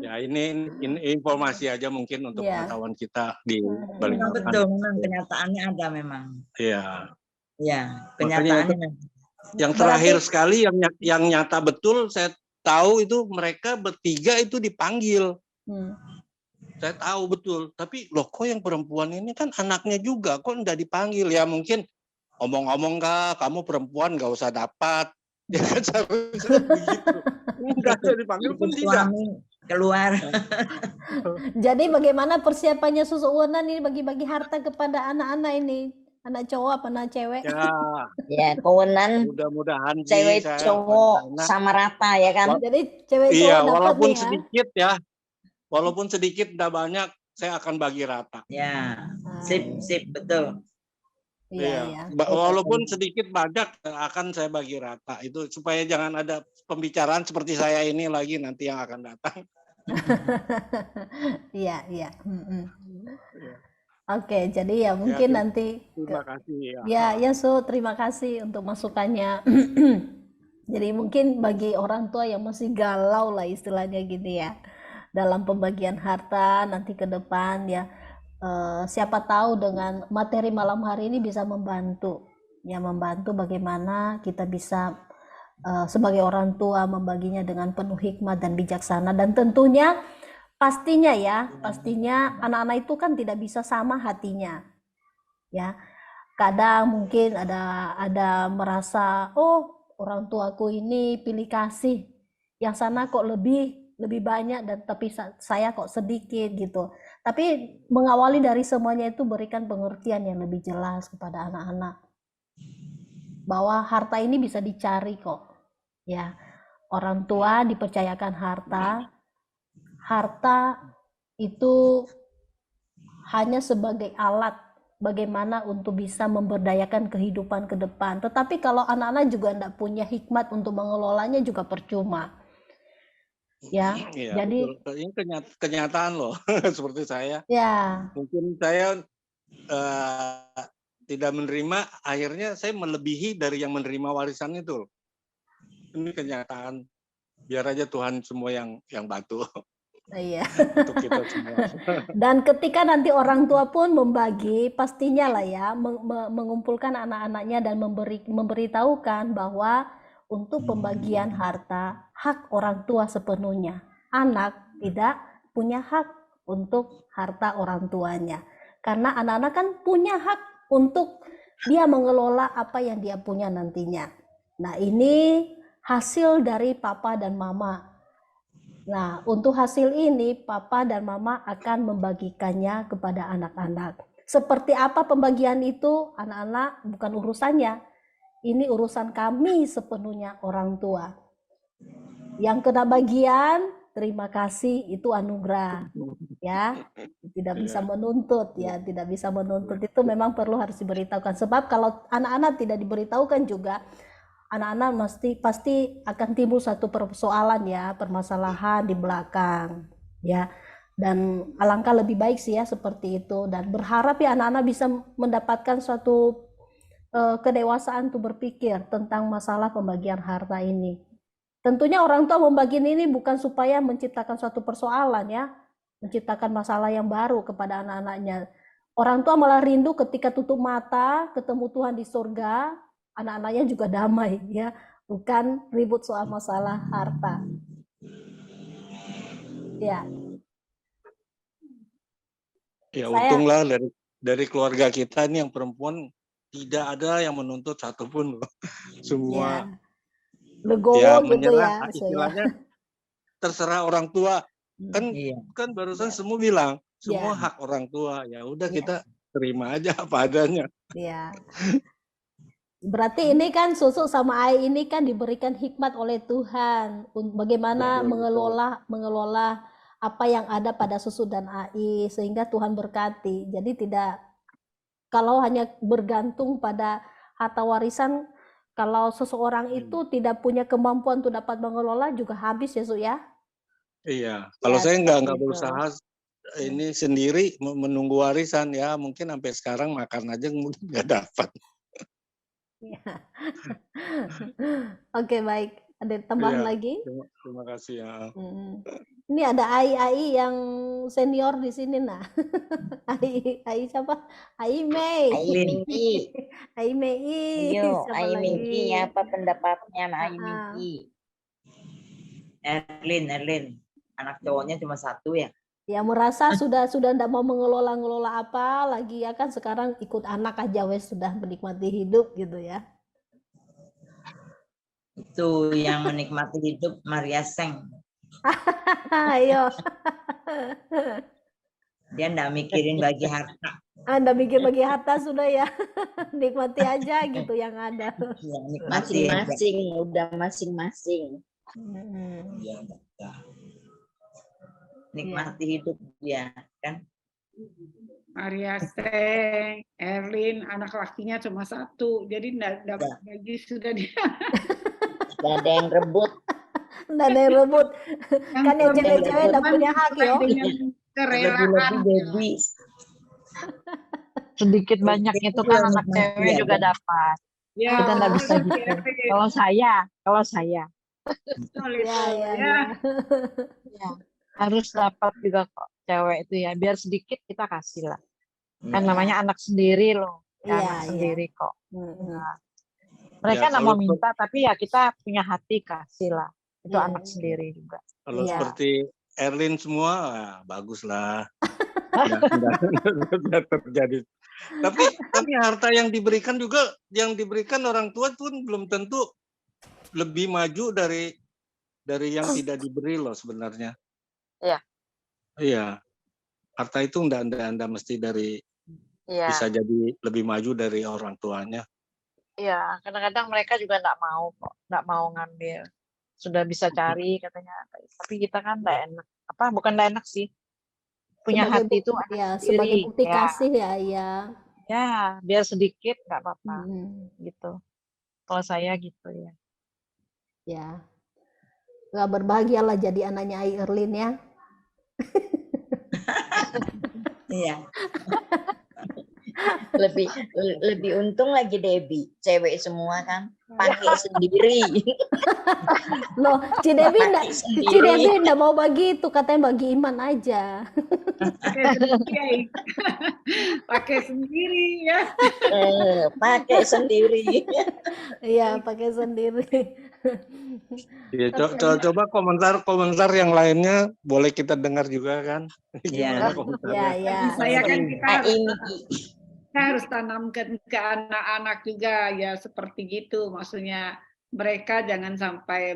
Ya ini informasi aja mungkin untuk pengetahuan kita di balik. Betul, memang kenyataannya ada memang. Iya. Ya, kenyataannya. Yang terakhir sekali yang nyata betul saya tahu itu mereka bertiga itu dipanggil. Saya tahu betul, tapi loh kok yang perempuan ini kan anaknya juga kok enggak dipanggil ya, mungkin omong-omong Kak, kamu perempuan nggak usah dapat. Ya kan seharusnya begitu. Enggak ada dipanggil pun tidak. Keluar. Jadi bagaimana persiapannya Susuunan ini bagi-bagi harta kepada anak-anak ini? Anak cowok apa anak cewek? Ya, kewenangan mudah-mudahan cewek cowok sama rata ya kan. Jadi cewek cowok dapat walaupun nih, sedikit ya. Walaupun sedikit tidak banyak, saya akan bagi rata. Ya, sip betul. Iya. Walaupun sedikit banyak akan saya bagi rata. Itu supaya jangan ada pembicaraan seperti saya ini lagi nanti yang akan datang. Iya. Oke, jadi ya mungkin nanti. Terima kasih Ya, So, terima kasih untuk masukannya. Jadi mungkin bagi orang tua yang masih galau lah istilahnya gitu ya, dalam pembagian harta nanti ke depan ya, siapa tahu dengan materi malam hari ini bisa membantu bagaimana kita bisa sebagai orang tua membaginya dengan penuh hikmat dan bijaksana. Dan tentunya pastinya anak-anak itu kan tidak bisa sama hatinya ya. kadang mungkin ada merasa, oh orang tuaku ini pilih kasih, yang sana kok lebih banyak dan tapi saya kok sedikit gitu. Tapi mengawali dari semuanya itu berikan pengertian yang lebih jelas kepada anak-anak bahwa harta ini bisa dicari kok. Ya, orang tua dipercayakan harta itu hanya sebagai alat bagaimana untuk bisa memberdayakan kehidupan ke depan. Tetapi kalau anak-anak juga tidak punya hikmat untuk mengelolanya juga percuma. Ya, Iya, jadi betul. Ini kenyataan loh. Seperti saya, ya, mungkin saya tidak menerima, akhirnya saya melebihi dari yang menerima warisan itu. Ini kenyataan. Biar aja Tuhan semua yang bantu iya. untuk kita semua. Dan ketika nanti orang tua pun membagi, pastinya lah ya mengumpulkan anak-anaknya dan memberitahukan bahwa untuk pembagian harta hak orang tua sepenuhnya. Anak tidak punya hak untuk harta orang tuanya. Karena anak-anak kan punya hak untuk dia mengelola apa yang dia punya nantinya. Nah, ini hasil dari papa dan mama. Nah, untuk hasil ini, papa dan mama akan membagikannya kepada anak-anak. Seperti apa pembagian itu, anak-anak bukan urusannya. Ini urusan kami sepenuhnya orang tua. Yang kena bagian, terima kasih, itu anugerah. Ya, tidak bisa menuntut ya, tidak bisa menuntut. Itu memang perlu harus diberitahukan. Sebab kalau anak-anak tidak diberitahukan juga, anak-anak pasti akan timbul satu persoalan ya, permasalahan di belakang ya. Dan alangkah lebih baik sih ya seperti itu, dan berharap ya anak-anak bisa mendapatkan suatu kedewasaan untuk berpikir tentang masalah pembagian harta ini. Tentunya orang tua membagi ini bukan supaya menciptakan suatu persoalan ya, menciptakan masalah yang baru kepada anak-anaknya. Orang tua malah rindu ketika tutup mata ketemu Tuhan di surga, anak-anaknya juga damai ya, bukan ribut soal masalah harta. Ya. Ya untunglah dari keluarga kita ini yang perempuan tidak ada yang menuntut satupun loh. Semua ya, legowo ya gitu menyerah, ya. istilahnya terserah orang tua. Kan barusan semua bilang semua hak orang tua. Ya udah kita terima aja apa adanya. Ya. Berarti ini kan Susu sama Ai ini kan diberikan hikmat oleh Tuhan bagaimana mengelola apa yang ada pada Susu dan Ai sehingga Tuhan berkati. Jadi tidak, kalau hanya bergantung pada harta warisan, kalau seseorang itu tidak punya kemampuan untuk dapat mengelola juga habis ya Su ya. Iya, kalau saya nggak berusaha ini sendiri menunggu warisan ya, mungkin sampai sekarang makan aja mungkin nggak dapat. Oke, baik. Ada tambahan lagi? Terima kasih ya. Ini ada Ai yang senior di sini nah. Ai siapa? Ai Mei. Ai Mei. Ayo, Ai Mingki, apa pendapatnya Ai Mingki? Erlin. Anak cowoknya cuma satu ya. Ya merasa sudah tidak mau mengelola apa lagi ya kan, sekarang ikut anak aja wes sudah menikmati hidup gitu ya. Itu yang menikmati hidup Maria Seng. Ayo. Dia enggak mikirin bagi harta. Anda mikir bagi harta sudah ya. Nikmati aja gitu yang ada. Ya, Masing-masing, udah masing-masing. Nikmati hidup dia kan. Maria Seng, Erlin, anak lakinya cuma satu, jadi enggak dapat bagi sudah dia. Gak ada yang rebut. Nggak ada yang rebut. Kan yang cewek-cewek nggak punya hak ya. Lebih-lebih sedikit banyak itu kan anak cewek juga dapat. Ya, Kita nggak bisa gitu. Kalau saya ya, harus dapat juga kok cewek itu ya. Biar sedikit kita kasih lah. Kan namanya anak sendiri loh. Anak sendiri kok. Nah, mereka nggak mau minta, tapi ya kita punya hati kasih lah. Itu anak sendiri juga. Kalau seperti Erlin semua, bagus lah. Nggak terjadi Tapi harta yang diberikan juga, yang diberikan orang tua pun belum tentu lebih maju dari yang tidak diberi loh sebenarnya. Iya. Iya. Harta itu enggak mesti dari bisa jadi lebih maju dari orang tuanya. Iya, kadang-kadang mereka juga nggak mau kok, nggak mau ngambil. Sudah bisa cari katanya, tapi kita kan nggak enak. Bukan nggak enak sih. Punya Sebagai hati itu bukti, anak ya, sendiri. sebagai bukti Ya, kasih ya, ya. ya biar sedikit nggak apa-apa gitu. Kalau saya gitu ya. Ya. Nggak berbahagialah jadi anaknya Ai Erlin ya. Iya. lebih untung lagi Debbie, cewek semua kan pakai sendiri. Loh, Cidebi Pakai sendiri. enggak mau bagi itu, katanya bagi Iman aja. Pakai sendiri ya. Pakai sendiri. Iya, pakai sendiri. Ya, coba komentar yang lainnya boleh kita dengar juga kan? Iya. Ya. Saya kan ini kita harus tanamkan ke anak-anak juga ya seperti gitu. Maksudnya mereka jangan sampai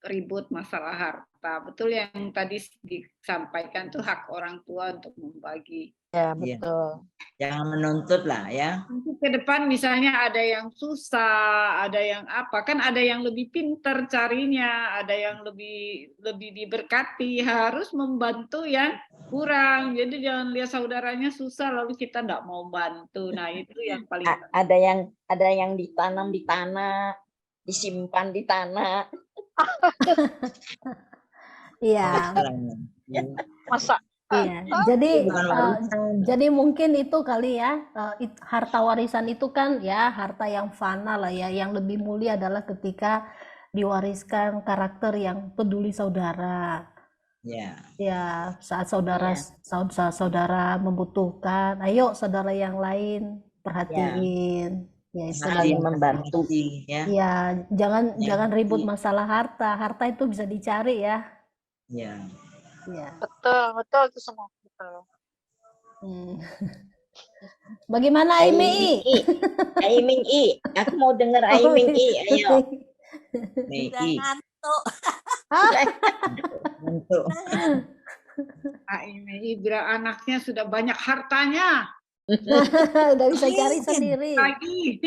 ribut masalah harta. Betul yang tadi disampaikan tuh hak orang tua untuk membagi. Ya, betul. Jangan menuntut lah ya. Nanti ke depan misalnya ada yang susah, ada yang apa, kan ada yang lebih pintar carinya, ada yang lebih diberkati, harus membantu yang kurang. Jadi jangan lihat saudaranya susah lalu kita enggak mau bantu. Nah, itu yang paling ada yang ditanam di tanah, disimpan di tanah. Iya. Masa Iya, jadi mungkin itu kali ya, harta warisan itu kan ya harta yang fana lah ya, yang lebih mulia adalah ketika diwariskan karakter yang peduli saudara. Ya, saat saudara membutuhkan, ayo saudara yang lain perhatiin. Ya, saling membantu. Ya, jangan ribut masalah harta. Harta itu bisa dicari ya. Ya. Ya. Betul itu semua betul. Bagaimana Aimei? Aimei, aku mau dengar Aimei, ayo. Udah ngantuk. Ngantuk. Aimei bilang anaknya sudah banyak hartanya. Udah bisa cari sendiri. Lagi.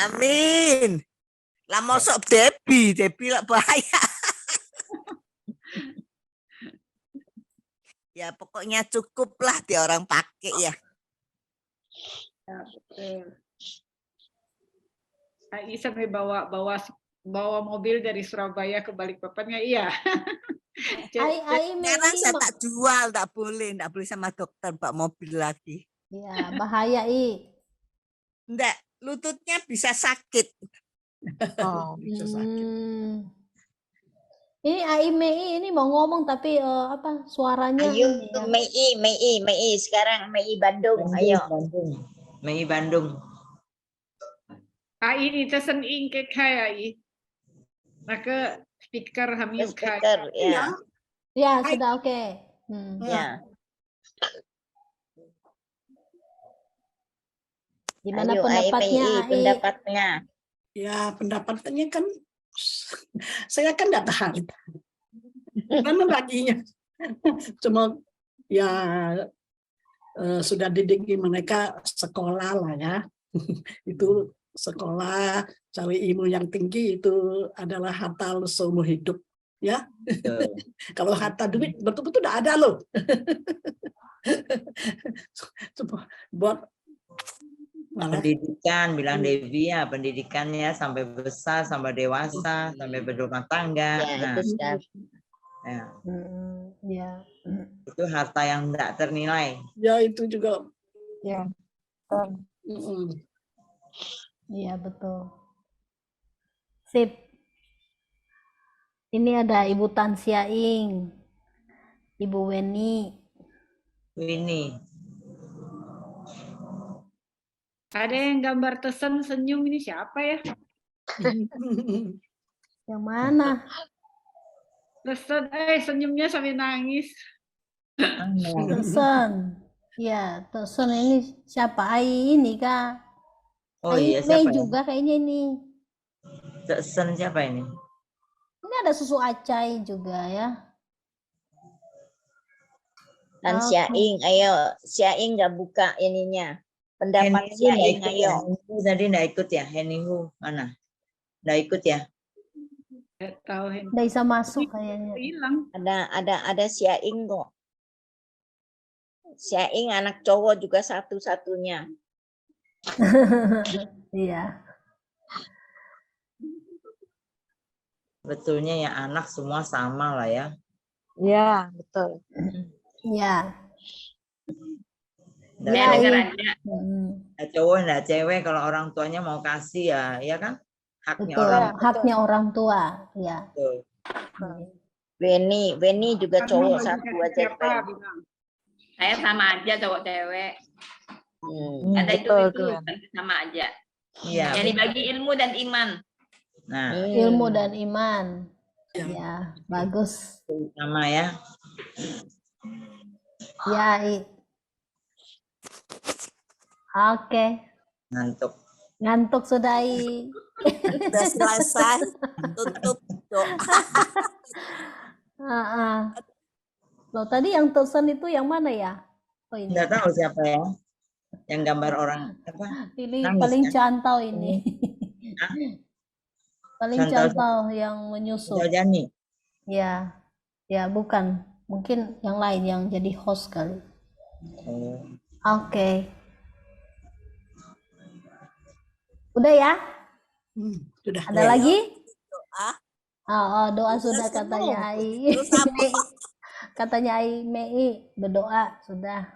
Amin. Lah mosok Debbie lah bahaya. Ya pokoknya cukup lah dia orang pakai ya. Ya betul. Ai sampai bawa mobil dari Surabaya ke Balikpapan ya iya. Sekarang saya tak jual, tak boleh sama dokter bawa mobil lagi. Iya, bahaya Enggak, lututnya bisa sakit. Oh, bisa sakit. Ini Aimei ini mau ngomong tapi suaranya. Ayo Mei sekarang Mei Bandung, ayo. Mei Bandung. Ini tesen ingke kai. Maka speaker hamil kai. Speaker, ya. Ya, sudah oke. Ya. Gimana Ayo, pendapatnya? Ya, pendapatnya kan saya kan nggak tahan. Karena baginya cuma ya sudah didik mereka sekolah lah ya. Itu sekolah, cari ilmu yang tinggi itu adalah harta seumur hidup ya. Kalau harta duit betul-betul udah ada loh. Buat pendidikan, bilang Devi ya, pendidikannya sampai besar, sampai dewasa, sampai berumah tangga. Itu harta yang tidak ternilai. Ya itu juga. Ya. Iya betul. Sip. Ini ada Ibu Tansiaing, Ibu Weni. Ada yang gambar tesen senyum ini siapa ya? Yang mana? Tesen, senyumnya sampai nangis. Tesen. Ya, Tosun ini siapa? Ai ini kah? Oh Ai iya, Mei siapa ya? juga kayaknya ini. Sen siapa ini? Ini ada susu acai juga ya. Dan Oke. Syaing, ayo Syaing nggak buka ininya. Pendapat Henihu nggak Syaing, ikut ya? ayo. Henihu tadi nggak ikut ya? Henihu mana? Nggak ikut ya? Nggak tahu handphone. Udah bisa masuk kayaknya. Hilang. Ada Syaing kok. Syaing anak cowok juga satu-satunya. Iya. Betulnya ya anak semua sama lah ya. Iya, betul. Iya. Nggak Ya, cowok, iya. nggak cowok, nggak cewek. Kalau orang tuanya mau kasih ya kan? Haknya Betul, orang haknya orang tua, ya. tua. Weni juga Karena cowok bagi satu kasih aja. siapa Wen. bilang. Saya sama aja cowok cewek. Ada betul, itu Glenn. sama aja. Iya. Yang dibagi ilmu dan iman. Nah, Ilmu dan iman. Ya. Ya, bagus. sama ya. Ya, oke. Ngantuk. Ngantuk sudah, I. Sudah selesai. Tutup doa. Loh, tadi yang Tosun itu yang mana ya? Oh, ini. Nggak tahu siapa ya. Yang gambar orang apa? Ini Nangis, paling kan? cantau ini. Hah? Paling Cantau cantau yang menyusul. Jani. Ya, ya bukan. Mungkin yang lain yang jadi host kali. Oh. Oke. Udah ya? Sudah. Ada lagi? Doa. Doa sudah semua. katanya Ai. Terus apa? Katanya Ai Mei berdoa sudah.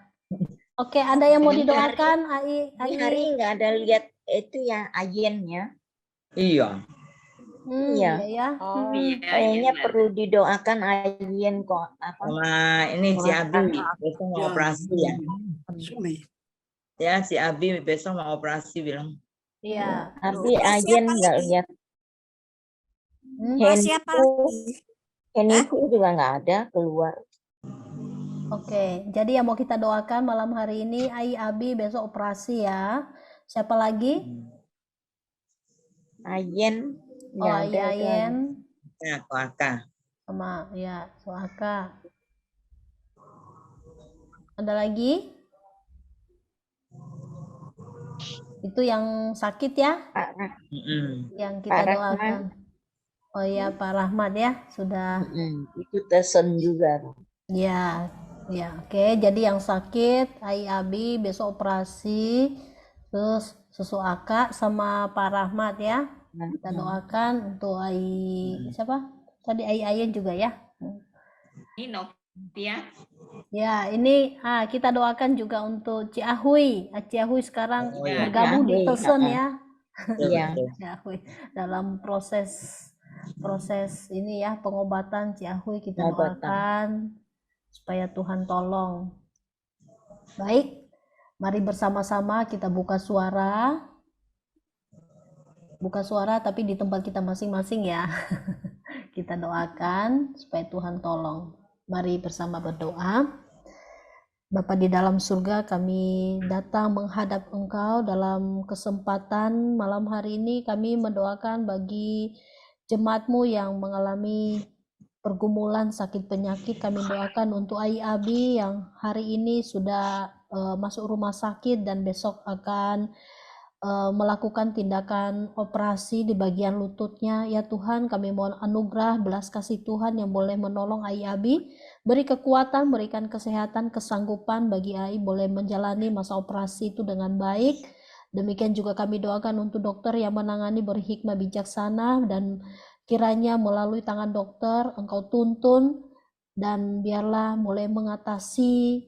Oke, ada yang mau didoakan Ai? Ini hari nggak ada lihat itu ya ayennya. Iya. Iya. Ya. Oh, Kayaknya perlu didoakan ayen kok. Apa? Sama ini si Abi besok mau operasi ya. Sumi. Ya si Abi besok mau operasi bilang. Iya. Tapi ayen nggak lihat. Siapa Heniku juga nggak ada keluar. Oke, jadi yang mau kita doakan malam hari ini Ai Abi besok operasi ya. Siapa lagi? Ayen. Oh, Ai Ayen Ya, Koaka. sama ya Soaka. Ada lagi? Itu yang sakit ya? Yang kita Pak doakan. Rahman. Oh ya, Pak Rahmat ya, sudah. Itu tesen juga. Ya, ya, oke. Jadi yang sakit, Ai Abi besok operasi, terus Susu Aka sama Pak Rahmat ya. Kita doakan untuk Ai siapa? Tadi Ai Ayen juga ya. Ini Novia. Ya, ini kita doakan juga untuk Ciahui. Ciahui sekarang bergabung di Tosun ya. Iya. Ciahui dalam proses ini ya pengobatan Ciahui kita doakan supaya Tuhan tolong. Baik, mari bersama-sama kita buka suara tapi di tempat kita masing-masing ya. Kita doakan supaya Tuhan tolong. Mari bersama berdoa. Bapa di dalam surga, kami datang menghadap Engkau dalam kesempatan malam hari ini. Kami mendoakan bagi jemaat-Mu yang mengalami pergumulan sakit penyakit. Kami doakan untuk Ai Abi yang hari ini sudah masuk rumah sakit dan besok akan melakukan tindakan operasi di bagian lututnya. Ya Tuhan, kami mohon anugerah belas kasih Tuhan yang boleh menolong Ai Abi. Beri kekuatan, berikan kesehatan, kesanggupan bagi Ai boleh menjalani masa operasi itu dengan baik. Demikian juga kami doakan untuk dokter yang menangani berhikmah bijaksana dan kiranya melalui tangan dokter Engkau tuntun dan biarlah mulai mengatasi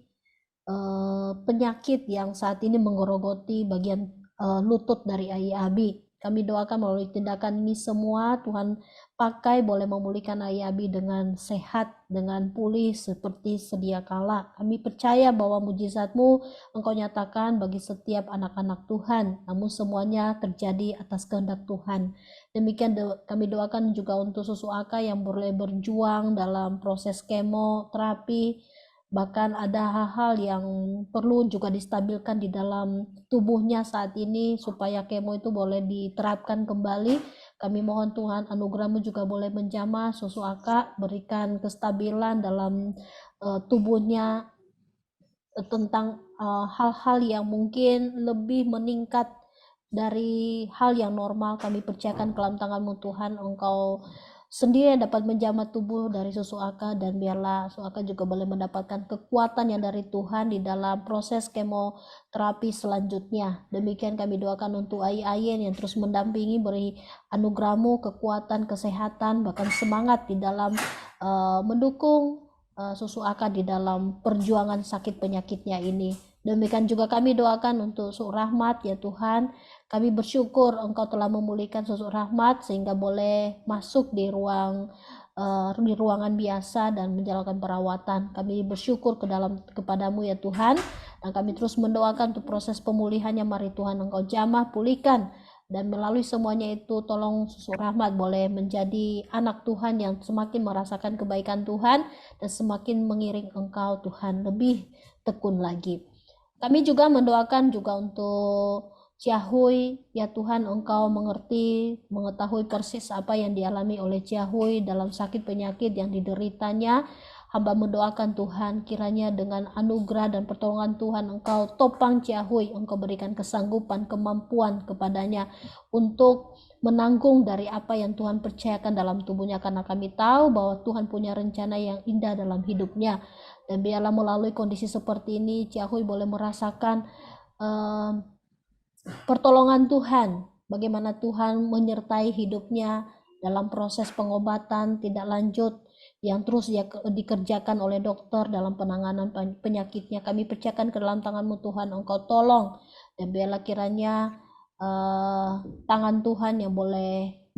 penyakit yang saat ini menggerogoti bagian lutut dari Ai Abi. Kami doakan melalui tindakan ini semua Tuhan pakai boleh memulihkan Ai Abi dengan sehat, dengan pulih seperti sedia kala. Kami percaya bahwa mujizat-Mu Engkau nyatakan bagi setiap anak-anak Tuhan, namun semuanya terjadi atas kehendak Tuhan. Demikian kami doakan juga untuk Susu Aka yang boleh berjuang dalam proses kemoterapi. bahkan ada hal-hal yang perlu juga distabilkan di dalam tubuhnya saat ini supaya kemo itu boleh diterapkan kembali. Kami mohon Tuhan anugerah-Mu juga boleh menjamah susu Aka, berikan kestabilan dalam tubuhnya tentang hal-hal yang mungkin lebih meningkat dari hal yang normal. Kami percayakan ke dalam tangan-Mu Tuhan, Engkau sendiri yang dapat menjamah tubuh dari susu Aka, dan biarlah susu Aka juga boleh mendapatkan kekuatan yang dari Tuhan di dalam proses kemoterapi selanjutnya. Demikian kami doakan untuk Ayen yang terus mendampingi, beri anugerah-Mu kekuatan, kesehatan, bahkan semangat di dalam mendukung susu Aka di dalam perjuangan sakit penyakitnya ini. Demikian juga kami doakan untuk Susu Rahmat, ya Tuhan. Kami bersyukur Engkau telah memulihkan Susu Rahmat sehingga boleh masuk di ruangan biasa dan menjalankan perawatan. Kami bersyukur kepadamu ya Tuhan, dan kami terus mendoakan untuk proses pemulihannya. Mari Tuhan Engkau jamah, pulihkan, dan melalui semuanya itu tolong Susu Rahmat boleh menjadi anak Tuhan yang semakin merasakan kebaikan Tuhan dan semakin mengiring Engkau Tuhan lebih tekun lagi. Kami juga mendoakan juga untuk Ciahui, ya Tuhan Engkau mengerti, mengetahui persis apa yang dialami oleh Ciahui dalam sakit penyakit yang dideritanya. Hamba mendoakan Tuhan kiranya dengan anugerah dan pertolongan Tuhan Engkau topang Ciahui, Engkau berikan kesanggupan, kemampuan kepadanya untuk menanggung dari apa yang Tuhan percayakan dalam tubuhnya, karena kami tahu bahwa Tuhan punya rencana yang indah dalam hidupnya. Dan biarlah melalui kondisi seperti ini Ciahui boleh merasakan pertolongan Tuhan, bagaimana Tuhan menyertai hidupnya dalam proses pengobatan tindak lanjut yang terus dikerjakan oleh dokter dalam penanganan penyakitnya. Kami percayakan ke dalam tangan-Mu Tuhan, Engkau tolong, dan biarlah kiranya tangan Tuhan yang boleh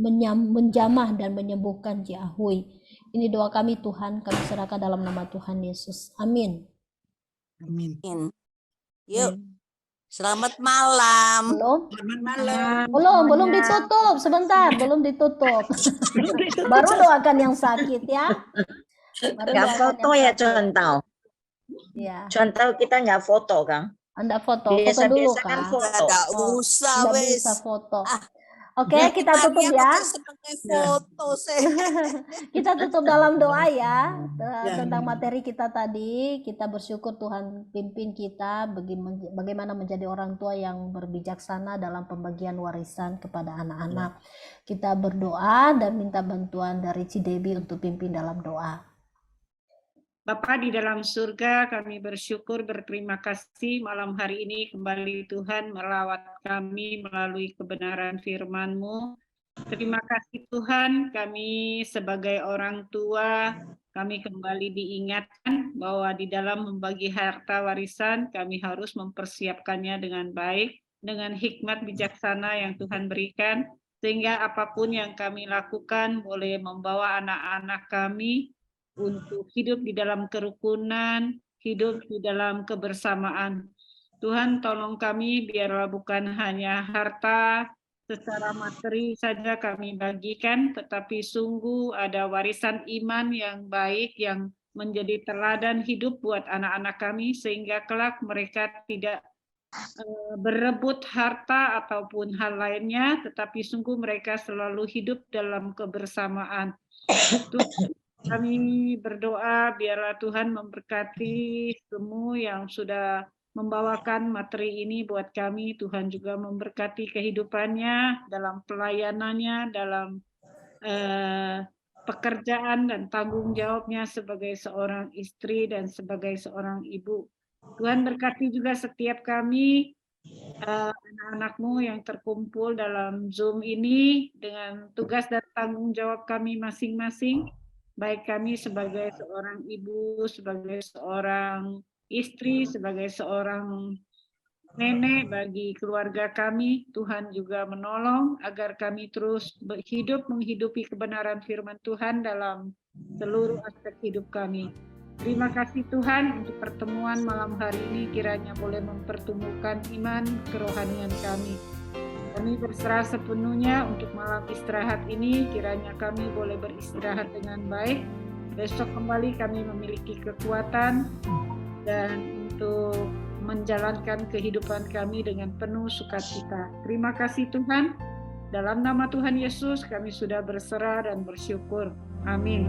menjamah dan menyembuhkan Ciahui. Ini doa kami Tuhan, kami serahkan dalam nama Tuhan Yesus. Amin. Amin. Yuk, selamat malam. Belum ditutup, sebentar, belum ditutup. Baru doakan yang sakit ya. Nggak foto ya Contoh. Ya. Contoh kita nggak foto Kang. Anda foto dulu Biasa-biasa kan Kang. foto. Nggak usah Nggak wes. bisa foto. Ah. Oke, kita tutup ya. Foto sih. Kita tutup dalam doa ya tentang materi kita tadi. Kita bersyukur Tuhan pimpin kita bagaimana menjadi orang tua yang berbijaksana dalam pembagian warisan kepada anak-anak. Kita berdoa dan minta bantuan dari Cidebi untuk pimpin dalam doa. Bapa di dalam surga, kami bersyukur, berterima kasih malam hari ini kembali Tuhan merawat kami melalui kebenaran firman-Mu. Terima kasih Tuhan, kami sebagai orang tua, kami kembali diingatkan bahwa di dalam membagi harta warisan, kami harus mempersiapkannya dengan baik, dengan hikmat bijaksana yang Tuhan berikan, sehingga apapun yang kami lakukan boleh membawa anak-anak kami untuk hidup di dalam kerukunan, hidup di dalam kebersamaan. Tuhan tolong kami biarlah bukan hanya harta secara materi saja kami bagikan, tetapi sungguh ada warisan iman yang baik yang menjadi teladan hidup buat anak-anak kami, sehingga kelak mereka tidak berebut harta ataupun hal lainnya, tetapi sungguh mereka selalu hidup dalam kebersamaan. Tuhan, kami berdoa biarlah Tuhan memberkati semua yang sudah membawakan materi ini buat kami. Tuhan juga memberkati kehidupannya, dalam pelayanannya, dalam pekerjaan dan tanggung jawabnya sebagai seorang istri dan sebagai seorang ibu. Tuhan berkati juga setiap kami, anak-anak-Mu yang terkumpul dalam Zoom ini dengan tugas dan tanggung jawab kami masing-masing. Baik kami sebagai seorang ibu, sebagai seorang istri, sebagai seorang nenek bagi keluarga kami, Tuhan juga menolong agar kami terus hidup menghidupi kebenaran firman Tuhan dalam seluruh aspek hidup kami. Terima kasih Tuhan untuk pertemuan malam hari ini, kiranya boleh mempertumbuhkan iman kerohanian kami. Kami berserah sepenuhnya untuk malam istirahat ini, kiranya kami boleh beristirahat dengan baik, Besok kembali kami memiliki kekuatan dan untuk menjalankan kehidupan kami dengan penuh sukacita. Terima kasih Tuhan. Dalam nama Tuhan Yesus kami sudah berserah dan bersyukur. Amin.